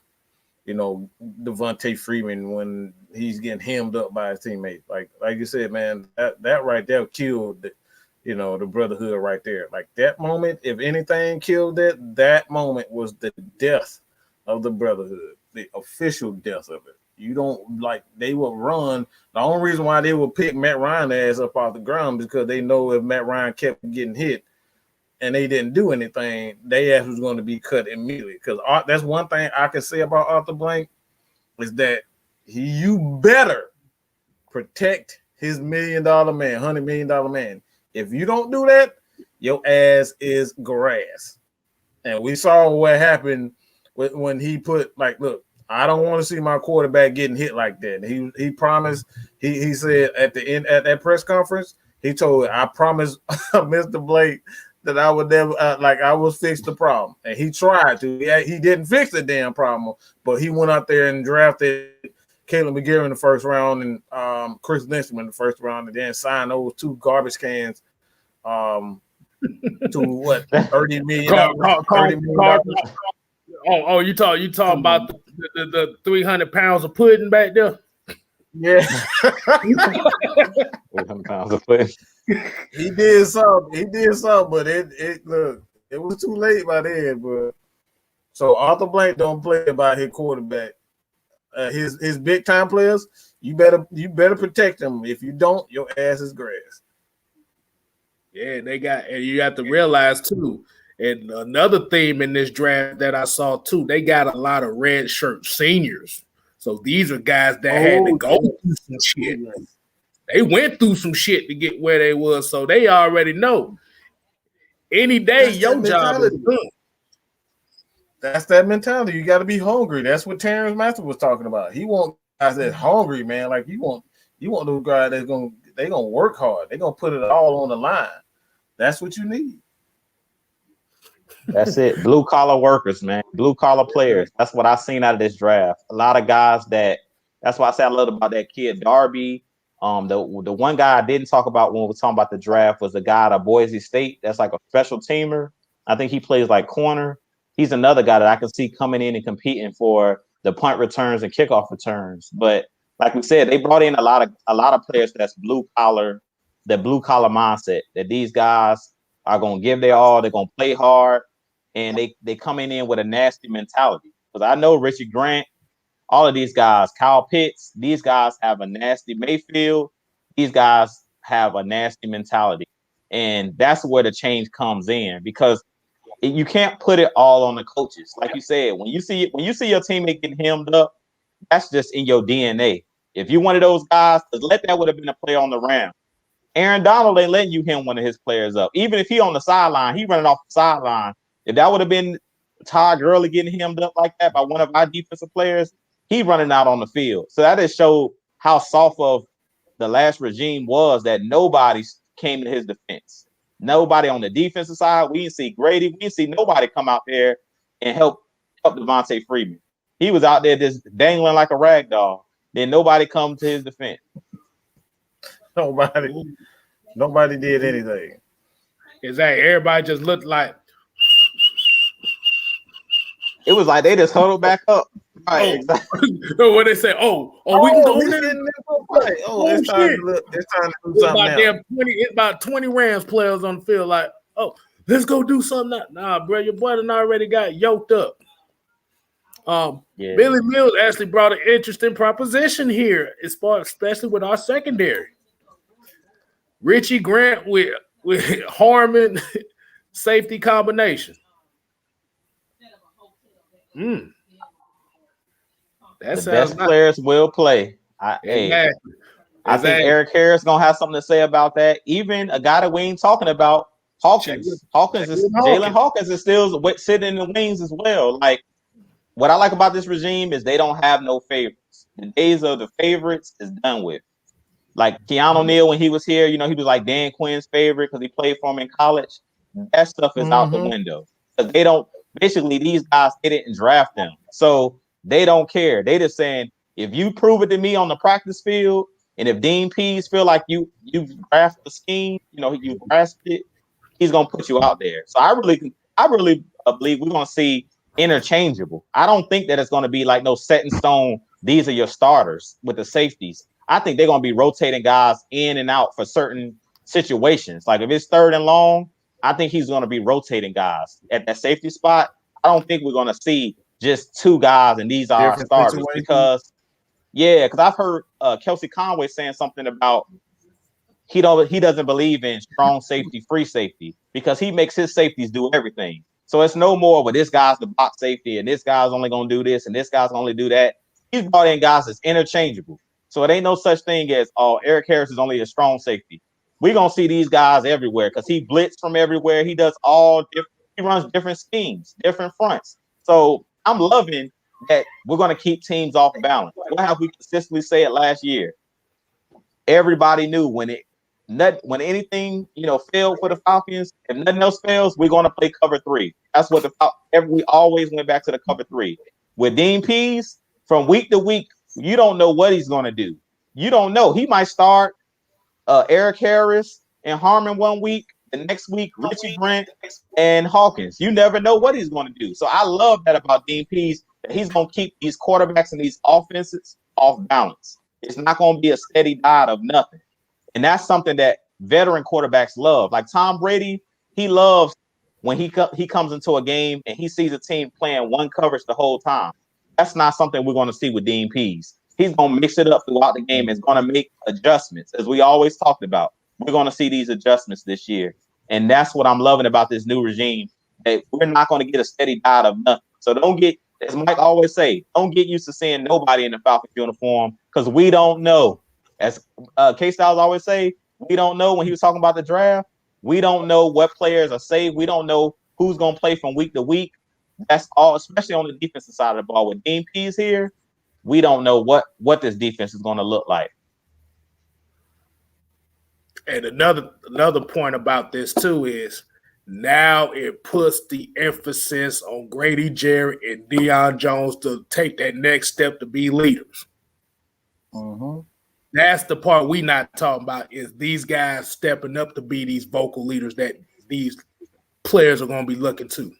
Devontae Freeman when he's getting hemmed up by his teammates. Like you said, man, that right there killed the brotherhood right there. Like that moment, if anything killed that moment was the death of the brotherhood, the official death of it. You don't they will run. The only reason why they will pick Matt Ryan's ass up off the ground is because they know if Matt Ryan kept getting hit and they didn't do anything, their ass was going to be cut immediately. Because that's one thing I can say about Arthur Blank is that you better protect his $1 million man, $100 million man. If you don't do that, your ass is grass. And we saw what happened when he put look, I don't want to see my quarterback getting hit like that. He promised. He said at the end at that press conference, he told, I promised Mr. Blake that I would never I will fix the problem. And he tried to. He didn't fix the damn problem, but he went out there and drafted Caleb McGarry in the first round and Chris Lindstrom in the first round, and then signed those two garbage cans to what, $30 million? Oh, you talking about the 300 pounds of pudding back there? Yeah. 300 pounds of pudding. He did something, but it was too late by then. But so Arthur Blank don't play about his quarterback. His big time players, you better protect them. If you don't, your ass is grass. Yeah, and you have to realize too. And another theme in this draft that I saw too, they got a lot of red shirt seniors. So these are guys that had to go through some shit. They went through some shit to get where they was, so they already know. Any day, your job is done. That's that mentality. You got to be hungry. That's what Terrence Master was talking about. He want guys that hungry, man. Like you want those guys that's gonna work hard. They're gonna put it all on the line. That's what you need. That's it. Blue collar workers, man. Blue collar players. That's what I seen out of this draft. A lot of guys that's why I said I love about that kid Darby. The one guy I didn't talk about when we were talking about the draft was the guy out of Boise State. That's like a special teamer. I think he plays like corner. He's another guy that I can see coming in and competing for the punt returns and kickoff returns. But like we said, they brought in a lot of players that's blue collar mindset, that these guys are gonna give their all, they're gonna play hard. And they coming in with a nasty mentality. Because I know Richard Grant, all of these guys, Kyle Pitts, these guys have a nasty Mayfield. These guys have a nasty mentality. And that's where the change comes in. Because you can't put it all on the coaches. Like you said, when you see your teammate getting hemmed up, that's just in your DNA. If you one of those guys, that would have been a play on the round. Aaron Donald ain't letting you hem one of his players up. Even if he on the sideline, he running off the sideline. If that would have been Todd Gurley getting hemmed up like that by one of our defensive players, he running out on the field. So that just showed how soft of the last regime was, that nobody came to his defense. Nobody on the defensive side. We didn't see Grady. We didn't see nobody come out there and help Devontae Freeman. He was out there just dangling like a rag doll. Then nobody come to his defense. Nobody did anything. Exactly. Everybody just looked like It was like they just huddled back up. Right, exactly. When they say, we can go now. It's time to do something now. It's about 20 Rams players on the field. Like, let's go do something. Nah, bro, your boy done already got yoked up. Billy Mills actually brought an interesting proposition here, especially with our secondary. Richie Grant with Harmon safety combination. The best players will play. I think Eric Harris gonna have something to say about that. Even a guy that we ain't talking about, Jalen Hawkins is still sitting in the wings as well. Like, what I like about this regime is they don't have no favorites. The days of the favorites is done with. Like Keanu Neal, when he was here, he was like Dan Quinn's favorite because he played for him in college. That stuff is out the window. Because these guys, they didn't draft them. So they don't care. They just saying, if you prove it to me on the practice field, and if Dean Pease feel like you grasped the scheme, you grasped it, he's gonna put you out there. So I really believe we're gonna see interchangeable. I don't think that it's gonna be like no set in stone. These are your starters with the safeties. I think they're gonna be rotating guys in and out for certain situations. Like if it's 3rd and long, I think he's gonna be rotating guys at that safety spot. I don't think we're gonna see just 2 guys and these are our starters because I've heard Kelsey Conway saying something about he doesn't believe in strong safety, free safety because he makes his safeties do everything. So it's no more, but this guy's the box safety and this guy's only going to do this and this guy's only do that. He's brought in guys that's interchangeable. So it ain't no such thing as, Eric Harris is only a strong safety. We're going to see these guys everywhere because he blitz from everywhere. He does he runs different schemes, different fronts. So I'm loving that we're going to keep teams off balance. What have we consistently said last year? Everybody knew when anything failed for the Falcons, if nothing else fails, we're going to play cover 3. That's what we always went back to the cover 3. With Dean Pease, from week to week, you don't know what he's going to do. You don't know. He might start Eric Harris and Harmon one week, the next week Richie Grant and Hawkins. You never know what he's going to do. So I love that about Dean Pease, that he's going to keep these quarterbacks and these offenses off balance. It's not going to be a steady diet of nothing. And that's something that veteran quarterbacks love. Like Tom Brady, he loves when he comes into a game and he sees a team playing one coverage the whole time. That's not something we're going to see with Dean Pease. He's going to mix it up throughout the game and is going to make adjustments. As we always talked about, we're going to see these adjustments this year. And that's what I'm loving about this new regime, that we're not going to get a steady diet of nothing. So don't get, as Mike always say, don't get used to seeing nobody in the Falcons uniform because we don't know. As Kstylz always say, we don't know. When he was talking about the draft, we don't know what players are safe. We don't know who's going to play from week to week. That's all, especially on the defensive side of the ball. With Dean Pease here, we don't know what this defense is going to look like. And another point about this too is now it puts the emphasis on Grady Jarrett and Deion Jones to take that next step to be leaders. Mm-hmm. That's the part we not talking about, is these guys stepping up to be these vocal leaders that these players are going to be looking to.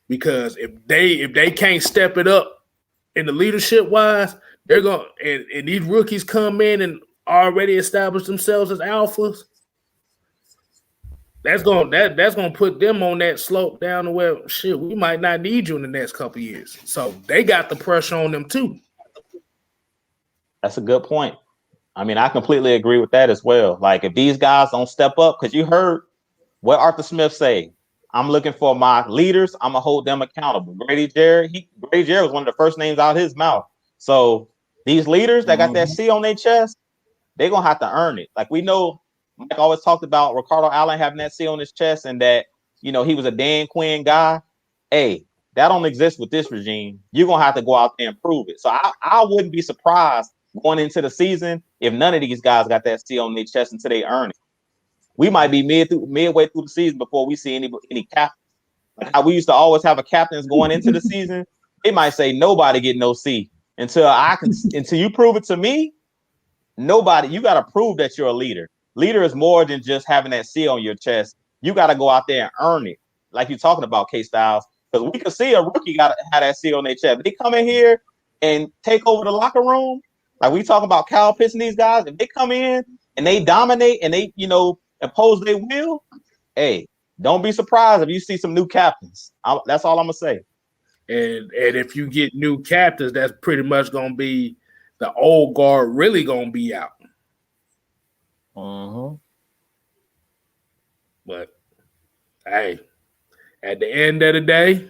Because if they can't step it up in the leadership wise, they're going and these rookies come in and already establish themselves as alphas. That's gonna put them on that slope down to where we might not need you in the next couple of years. So they got the pressure on them too. That's a good point. I mean, I completely agree with that as well. Like if these guys don't step up, because you heard what Arthur Smith say, I'm looking for my leaders. I'm gonna hold them accountable. Grady Jarrett was one of the first names out of his mouth. So these leaders that got that C on their chest, they're gonna have to earn it. Like we know, Mike always talked about Ricardo Allen having that C on his chest and that, he was a Dan Quinn guy. Hey, that don't exist with this regime. You're gonna have to go out there and prove it. So I wouldn't be surprised going into the season if none of these guys got that C on their chest until they earn it. We might be midway through the season before we see any captains. Like how we used to always have a captains going into the season. They might say nobody get no C until you prove it to me. Nobody, you got to prove that you're a leader. Leader is more than just having that C on your chest. You got to go out there and earn it. Like you're talking about, Kstylz, Because we could see a rookie got had that seal on their chest. If they come in here and take over the locker room, like we talk about Kyle Pitts and these guys, if they come in and they dominate and they, impose their will, hey, don't be surprised if you see some new captains. That's all I'm gonna say. And if you get new captains, that's pretty much gonna be the old guard really gonna be out. But hey, at the end of the day,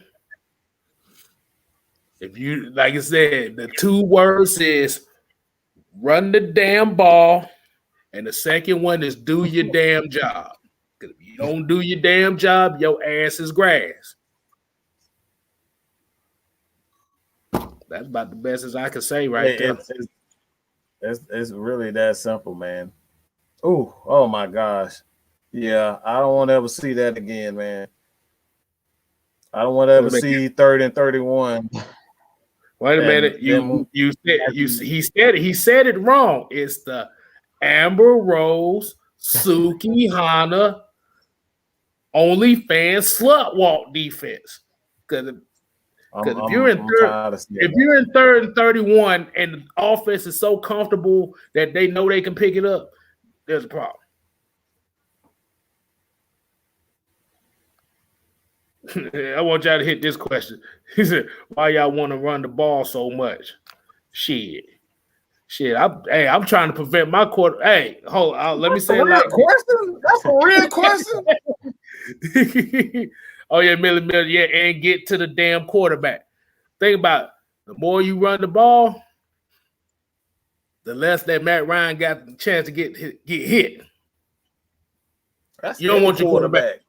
if you, like I said, the 2 words is run the damn ball, and the second one is do your damn job. Because if you don't do your damn job, your ass is grass. That's about the best as I can say right there. It's really that simple, man. Oh my gosh. Yeah, I don't want to ever see that again, man. I don't want to ever see 3rd and 31. Wait a minute. He said it wrong. It's the Amber Rose, Suki Hana, OnlyFans slut walk defense. Because if you're in 3rd and 31 and the offense is so comfortable that they know they can pick it up, there's a problem. I want y'all to hit this question. He said, why y'all want to run the ball so much? Shit. I'm trying to prevent my quarter. Hey, hold on. Let me say it like question. That's a real question. Oh, yeah, Millie, yeah, and get to the damn quarterback. Think about it. The more you run the ball, the less that Matt Ryan got the chance to get hit. You don't want your quarterback.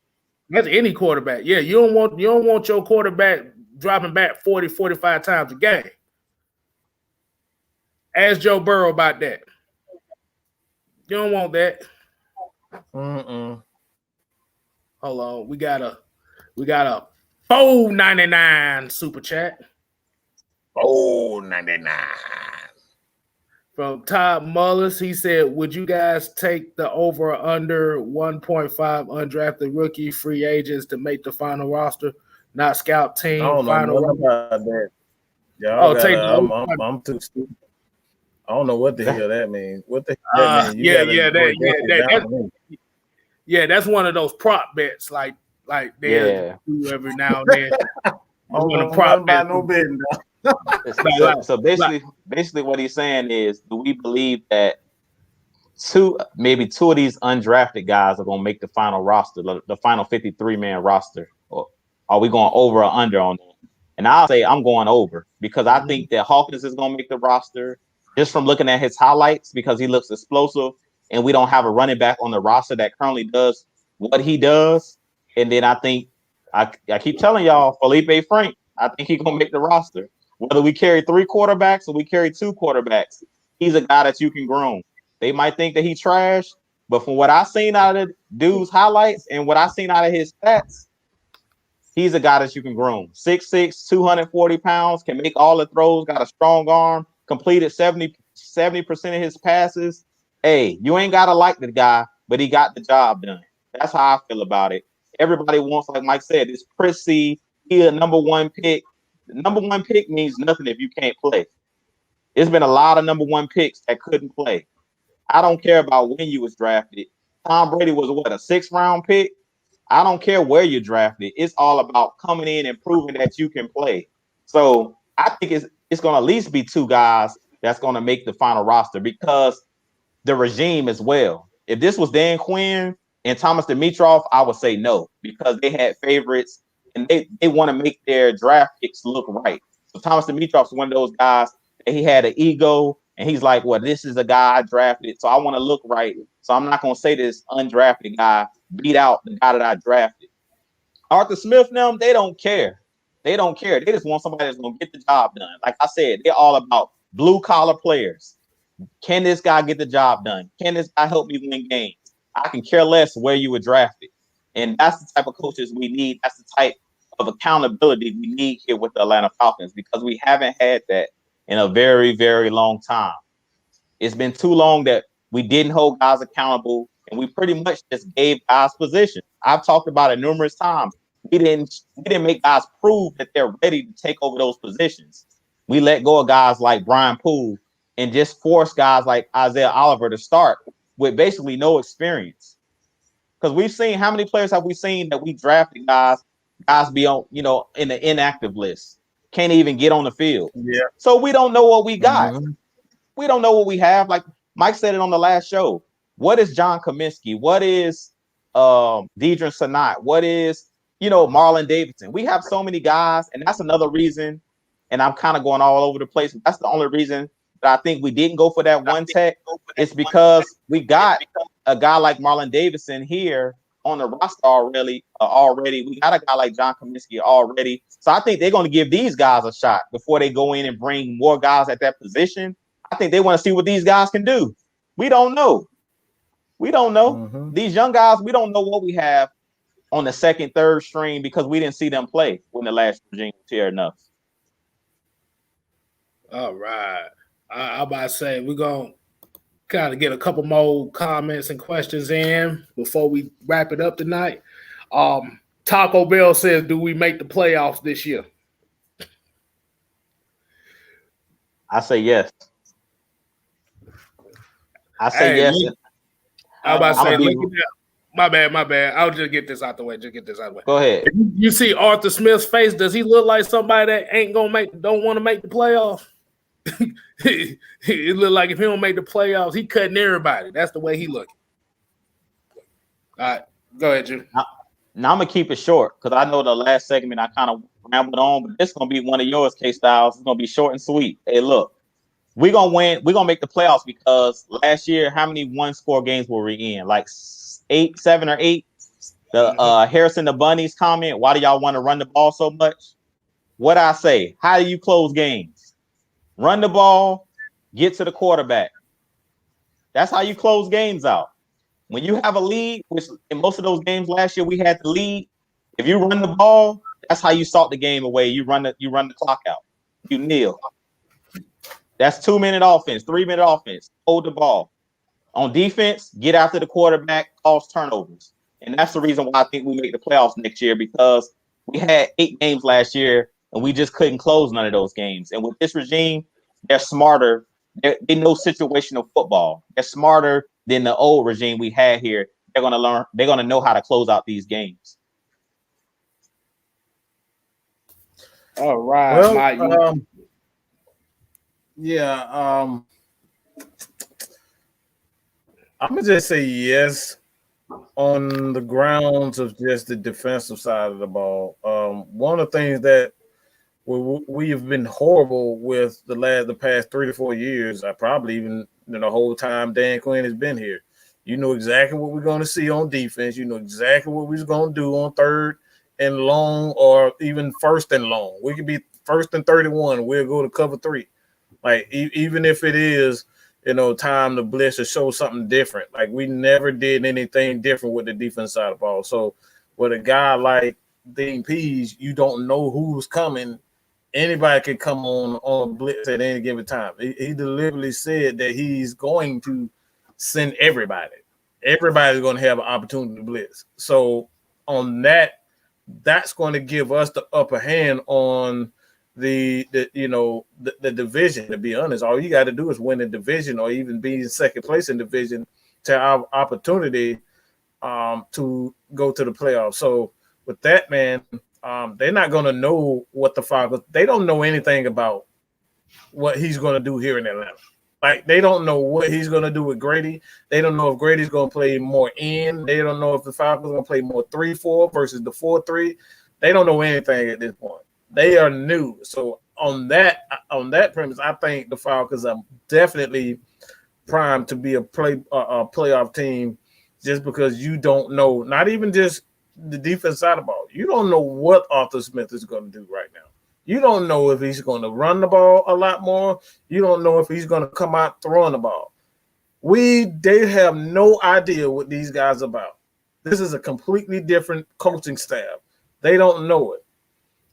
That's any quarterback. Yeah, you don't want your quarterback dropping back 40, 45 times a game. Ask Joe Burrow about that. You don't want that. Hold on. We got a $4.99 super chat. $4.99. From Todd Mullis, he said, would you guys take the over or under 1.5 undrafted rookie free agents to make the final roster, not scout team? I don't know about that. I'm too stupid. I don't know what the hell that means. What the hell that means? That's one of those prop bets like they do every now and then. I don't know about no betting. So basically what he's saying is, do we believe that maybe two of these undrafted guys are going to make the final roster, the final 53-man roster? Or are we going over or under on that? And I'll say I'm going over, because I think that Hawkins is going to make the roster just from looking at his highlights, because he looks explosive, and we don't have a running back on the roster that currently does what he does. And then I think, I keep telling y'all, Felipe Frank, I think he's going to make the roster. Whether we carry 3 quarterbacks or we carry 2 quarterbacks, he's a guy that you can groom. They might think that he's trash, but from what I've seen out of dude's highlights and what I've seen out of his stats, he's a guy that you can groom. 6'6", 240 pounds, can make all the throws, got a strong arm, completed 70% of his passes. Hey, you ain't got to like the guy, but he got the job done. That's how I feel about it. Everybody wants, like Mike said, this prissy, he a number 1 pick. The number 1 pick means nothing if you can't play. There's been a lot of number 1 picks that couldn't play. I don't care about when you was drafted. Tom Brady was a 6th round pick. I don't care where you're drafted. It's all about coming in and proving that you can play. So I think it's going to at least be 2 guys that's going to make the final roster, because the regime as well. If this was Dan Quinn and Thomas Dimitroff, I would say no, because they had favorites. And they want to make their draft picks look right. So Thomas Dimitroff's one of those guys that he had an ego, and he's like, well, this is a guy I drafted, so I want to look right. So I'm not going to say this undrafted guy beat out the guy that I drafted. Arthur Smith, them, they don't care. They don't care. They just want somebody that's going to get the job done. Like I said, they're all about blue-collar players. Can this guy get the job done? Can this guy help me win games? I can care less where you were drafted. And that's the type of coaches we need. That's the type of accountability we need here with the Atlanta Falcons, because we haven't had that in a very, very long time. It's been too long that we didn't hold guys accountable, and we pretty much just gave guys positions. I've talked about it numerous times. we didn't make guys prove that they're ready to take over those positions. We let go of guys like Brian Poole and just force guys like Isaiah Oliver to start with basically no experience. Because we've seen, how many players have we seen that we drafted guys be on, in the inactive list, can't even get on the field. Yeah. So we don't know what we got. Mm-hmm. We don't know what we have. Like Mike said it on the last show. What is John Kaminsky? What is Deidre Sanat? What is, Marlon Davidson? We have so many guys, and that's another reason, and I'm kind of going all over the place. That's the only reason that I think we didn't go for that one tech. It's because we got a guy like Marlon Davidson here on the roster already. We got a guy like John Kaminsky already. So I think they're going to give these guys a shot before they go in and bring more guys at that position. I think they want to see what these guys can do. We don't know. Mm-hmm. These young guys, we don't know what we have on the second, third string because we didn't see them play when the last regime was here enough. All right. I'm about to say we're going to kind of get a couple more comments and questions in before we wrap it up tonight. Taco Bell says, do we make the playoffs this year? I say yes. Yes. I'm about to say, look at that. My bad. I'll just get this out the way. Go ahead. You see Arthur Smith's face? Does he look like somebody that don't want to make the playoffs? It look like if he don't make the playoffs, he cutting everybody. That's the way he looking. All right, go ahead, Jim. Now I'm gonna keep it short because I know the last segment I kind of rambled on, but this is gonna be one of yours, Kstylz. It's gonna be short and sweet. Hey, look, we're gonna win. We're gonna make the playoffs because last year, how many one-score games were we in? Like 7 or 8. The Harrison the Bunnies comment. Why do y'all want to run the ball so much? What I say? How do you close games? Run the ball, get to the quarterback. That's how you close games out. When you have a lead, which in most of those games last year we had the lead, if you run the ball, that's how you salt the game away. You run the clock out. You kneel. That's 2-minute offense, 3-minute offense. Hold the ball. On defense, get after the quarterback, cause turnovers. And that's the reason why I think we make the playoffs next year, because we had 8 games last year and we just couldn't close none of those games. And with this regime, they're smarter. They know situational football. They're smarter than the old regime we had here. They're going to learn. They're going to know how to close out these games. All right. Well, I'm going to just say yes on the grounds of just the defensive side of the ball. One of the things that we have been horrible with the past 3 to 4 years, probably even the whole time Dan Quinn has been here. You know exactly what we're going to see on defense. You know exactly what we're going to do on 3rd and long or even 1st and long. We could be 1st and 31. We'll go to cover 3. Like, even if it is, time to blitz or show something different. Like, we never did anything different with the defense side of the ball. So with a guy like Dean Pease, you don't know who's coming. Anybody can come on blitz at any given time. He deliberately said that he's going to send everybody. Everybody's going to have an opportunity to blitz. So on that's going to give us the upper hand on the division. To be honest, all you got to do is win the division or even be in second place in division to have opportunity to go to the playoffs. So with that, man, they're not going to know what the Falcons. They don't know anything about what he's going to do here in Atlanta. Like, they don't know what he's going to do with Grady. They don't know if Grady's going to play more in. They don't know if the Falcons are going to play more 3-4 versus the 4-3. They don't know anything at this point. They are new. So on that premise, I think the Falcons are definitely primed to be a playoff team, just because you don't know, not even just the defense side of the ball. You don't know what Arthur Smith is going to do right now. You don't know if he's going to run the ball a lot more. You don't know if he's going to come out throwing the ball. They have no idea what these guys are about. This is a completely different coaching staff. They don't know it.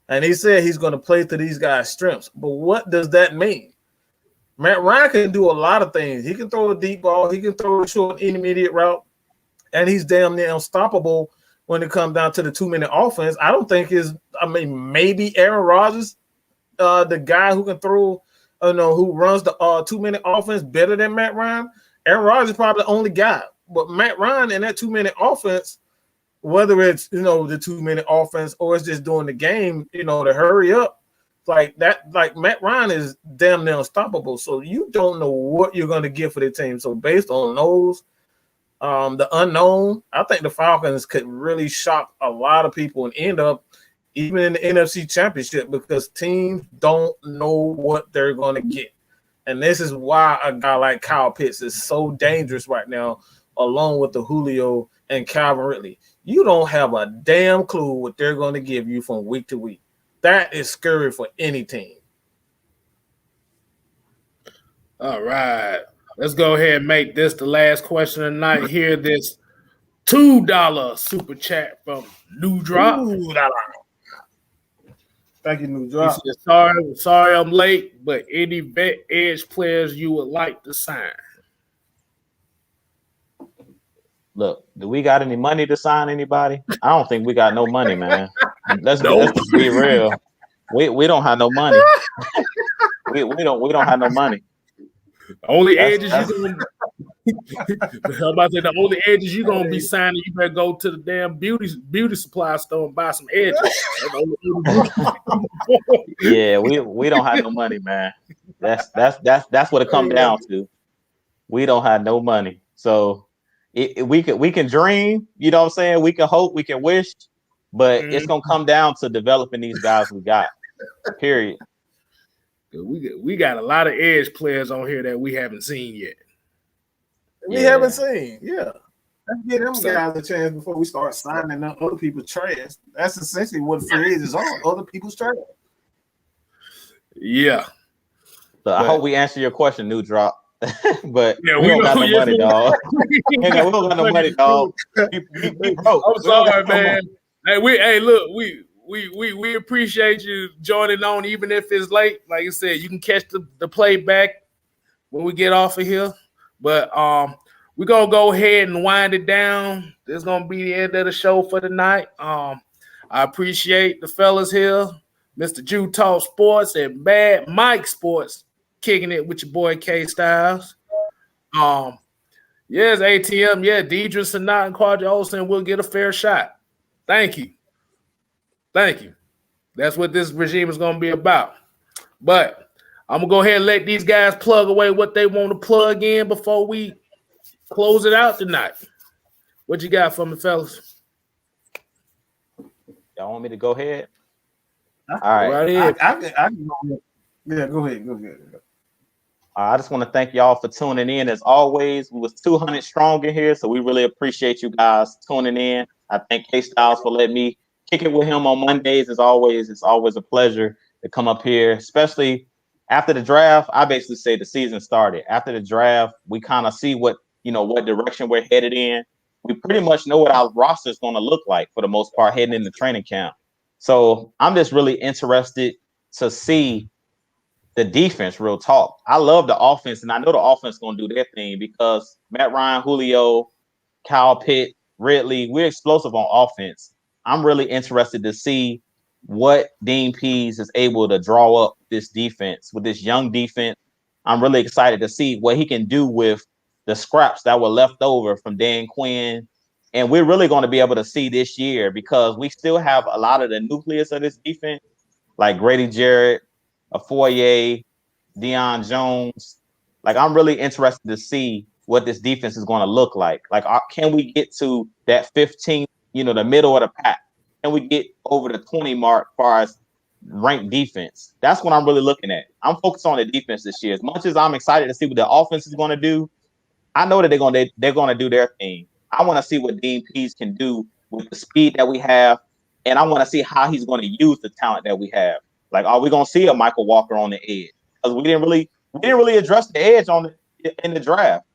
And he said he's going to play to these guys' strengths. But what does that mean? Matt Ryan can do a lot of things. He can throw a deep ball. He can throw a short intermediate route. And he's damn near unstoppable when it comes down to the 2-minute offense. I don't think maybe Aaron Rodgers, the guy who can throw, who runs the 2-minute offense better than Matt Ryan. Aaron Rodgers is probably the only guy. But Matt Ryan in that 2-minute offense, whether it's, the 2-minute offense or it's just doing the game, to hurry up, like that, like Matt Ryan is damn near unstoppable. So you don't know what you're going to get for the team. So based on those, the unknown, I think the Falcons could really shock a lot of people and end up even in the NFC Championship because teams don't know what they're going to get. And this is why a guy like Kyle Pitts is so dangerous right now, along with the Julio and Calvin Ridley. You don't have a damn clue what they're going to give you from week to week. That is scary for any team. All right. Let's go ahead and make this the last question of the night. Here, this $2 super chat from New Drop. $2. Thank you, New Drop. He said, sorry I'm late, but any vet edge players you would like to sign? Look, do we got any money to sign anybody? I don't think we got no money, man. Let's be real. We don't have no money. we don't have no money. Only edges you gonna I'm about to say the only edges you gonna be signing, you better go to the damn beauty supply store and buy some edges. Yeah, we don't have no money, man. That's what it comes down to. We don't have no money. So we can dream, you know what I'm saying? We can hope, we can wish, but it's gonna come down to developing these guys we got. Period. We got a lot of edge players on here that we haven't seen yet. We haven't seen, yeah. Let's get them guys a chance before we start signing up other people's trash. That's essentially what free agents are, other people's trash. Yeah. So I hope we answer your question, New Drop. But yeah, we don't got no money, dog. We don't got no money, dog. I'm sorry, man. Hey, look, we appreciate you joining on, even if it's late. Like I said, you can catch the playback when we get off of here. But we're gonna go ahead and wind it down. This is gonna be the end of the show for tonight. I appreciate the fellas here, Mr. Jew Talk Sports and Bad Mike Sports, kicking it with your boy Kstylz. Yes, ATM, yeah, Deidre Sanat and Quadra Olsen will get a fair shot. Thank you. That's what this regime is gonna be about. But I'm gonna go ahead and let these guys plug away what they want to plug in before we close it out tonight. What you got for me, fellas? Y'all want me to go ahead? All right. Yeah, go ahead. I just want to thank y'all for tuning in. As always, we was 200 strong in here, so we really appreciate you guys tuning in. I thank Kstylz for letting me kick it with him on Mondays. As always, it's always a pleasure to come up here, especially after the draft. I basically say the season started. After the draft, we kind of see what direction we're headed in. We pretty much know what our roster is going to look like for the most part heading into training camp. So I'm just really interested to see the defense, real talk. I love the offense, and I know the offense is going to do their thing because Matt Ryan, Julio, Kyle Pitt, Ridley, we're explosive on offense. I'm really interested to see what Dean Pease is able to draw up this defense with this young defense. I'm really excited to see what he can do with the scraps that were left over from Dan Quinn. And we're really going to be able to see this year because we still have a lot of the nucleus of this defense, like Grady Jarrett, Foye, Deion Jones. Like, I'm really interested to see what this defense is going to look like. Like, can we get to that 15, the middle of the pack? Can we get over the 20 mark as far as ranked defense? That's what I'm really looking at. I'm focused on the defense this year. As much as I'm excited to see what the offense is going to do, I know that they're going to do their thing. I want to see what Dean Pease can do with the speed that we have, and I want to see how he's going to use the talent that we have. Like, are we going to see a Michael Walker on the edge? Because we didn't really address the edge in the draft.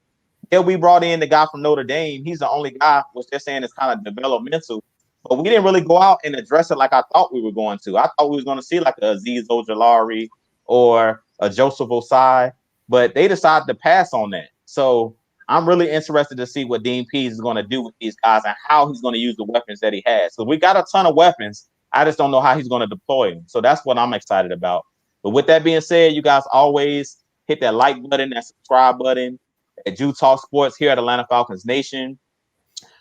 Yeah, we brought in the guy from Notre Dame. He's the only guy, which they're saying is kind of developmental. But we didn't really go out and address it like I thought we were going to. I thought we was going to see like a Azeez Ojulari or a Joseph Osai, but they decided to pass on that. So I'm really interested to see what Dean Pease is going to do with these guys and how he's going to use the weapons that he has. So we got a ton of weapons. I just don't know how he's going to deploy them. So that's what I'm excited about. But with that being said, you guys always hit that like button, that subscribe button at Jew Talk Sports here at Atlanta Falcons Nation.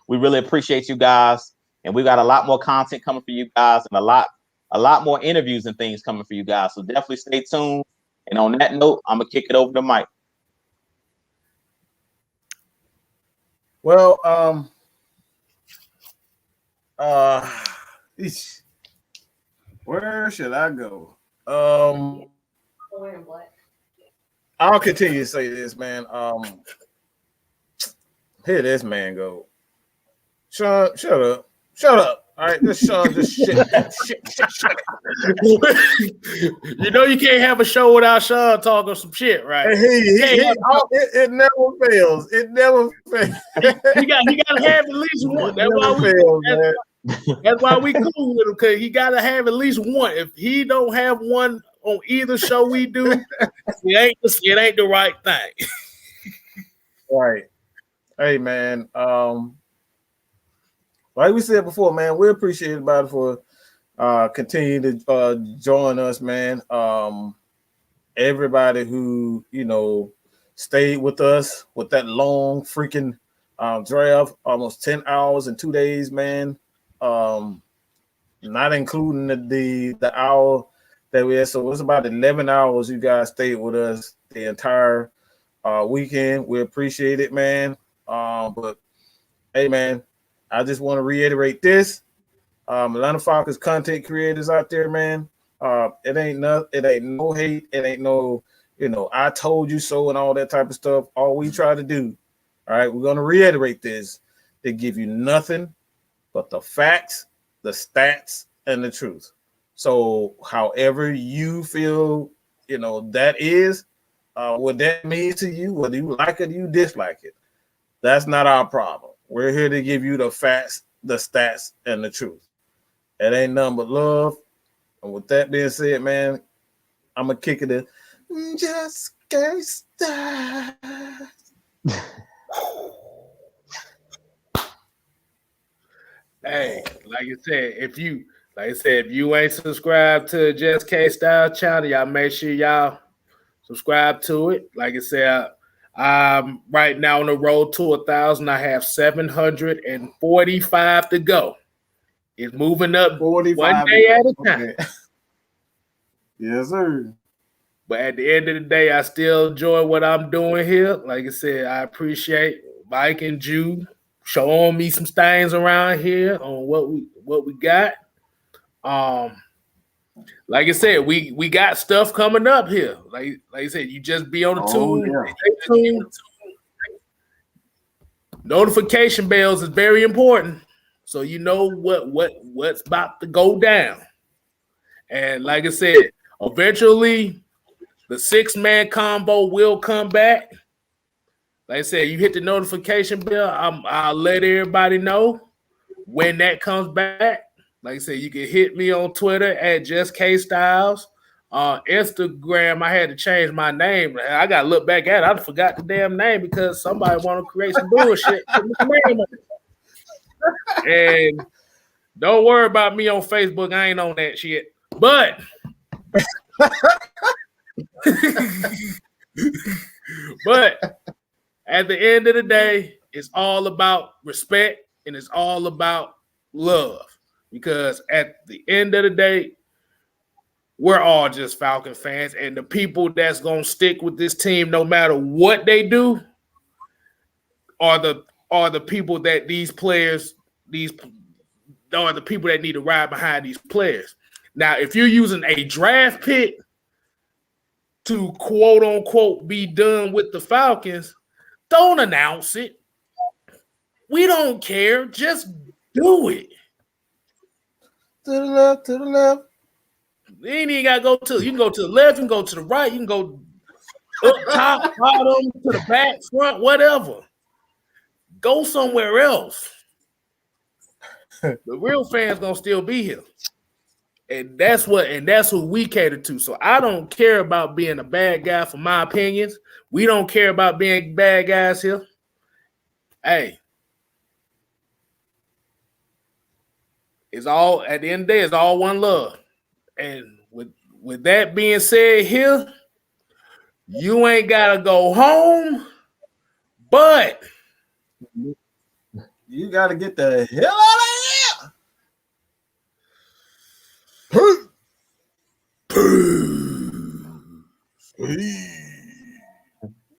We really appreciate you guys. And we got a lot more content coming for you guys and a lot more interviews and things coming for you guys. So definitely stay tuned. And on that note, I'm going to kick it over to Mike. Well, where should I go? I'll continue to say this, man. Here this man go. Sean, shut up. All right, this Sean just shit. You know you can't have a show without Sean talking some shit, right? It never fails. It never fails. He got to have at least one. That's why we cool with him, because he got to have at least one. If he don't have one on either show we do, it ain't the right thing. Right. Hey, man. Like we said before, man, we appreciate everybody for continuing to join us, man. Everybody who, stayed with us with that long freaking draft, almost 10 hours and 2 days, man. Not including the hour that we had. So it's about 11 hours you guys stayed with us the entire weekend. We appreciate it, man. But hey, man, I just want to reiterate this. Atlanta Falcons content creators out there, man. It ain't no hate. It ain't no, I told you so and all that type of stuff. All we try to do, all right, we're going to reiterate this. They give you nothing but the facts, the stats, and the truth. So however you feel, that is, what that means to you, whether you like it or you dislike it, that's not our problem. We're here to give you the facts, the stats, and the truth. It ain't nothing but love. And with that being said, man, I'm going to kick it to Just Kstylz. Hey, like I said, if you ain't subscribed to Just Kstylz channel, y'all make sure y'all subscribe to it. Like I said, I'm right now on the road to 1,000. I have 745 to go. It's moving up 45 one day at a time. Okay. Yes, sir. But at the end of the day, I still enjoy what I'm doing here. Like I said, I appreciate Mike and Jude showing me some things around here on what we got. Like I said, we got stuff coming up here. Like I said, you just be on the tune. Yeah. Notification bells is very important, so you know what's about to go down. And like I said, eventually the 6-man combo will come back. Like I said, you hit the notification bell. I'll let everybody know when that comes back. Like I said, you can hit me on Twitter at Just Kstylz. Instagram, I had to change my name. I got to look back at it. I forgot the damn name because somebody want to create some bullshit. And don't worry about me on Facebook. I ain't on that shit. But at the end of the day, it's all about respect and it's all about love. Because at the end of the day, we're all just Falcon fans. And the people that's going to stick with this team no matter what they do are the people that these are the people that need to ride behind these players. Now, if you're using a draft pick to quote unquote be done with the Falcons, don't announce it. We don't care. Just do it. To the left, to the left. You ain't even gotta go to. You can go to the left. You can go to the right. You can go up top, bottom, to the back, front, whatever. Go somewhere else. The real fans gonna still be here, and that's who we cater to. So I don't care about being a bad guy for my opinions. We don't care about being bad guys here. Hey, it's all at the end of the day, it's all one love. And with that being said here, you ain't gotta go home, but you gotta get the hell out of here. Peace.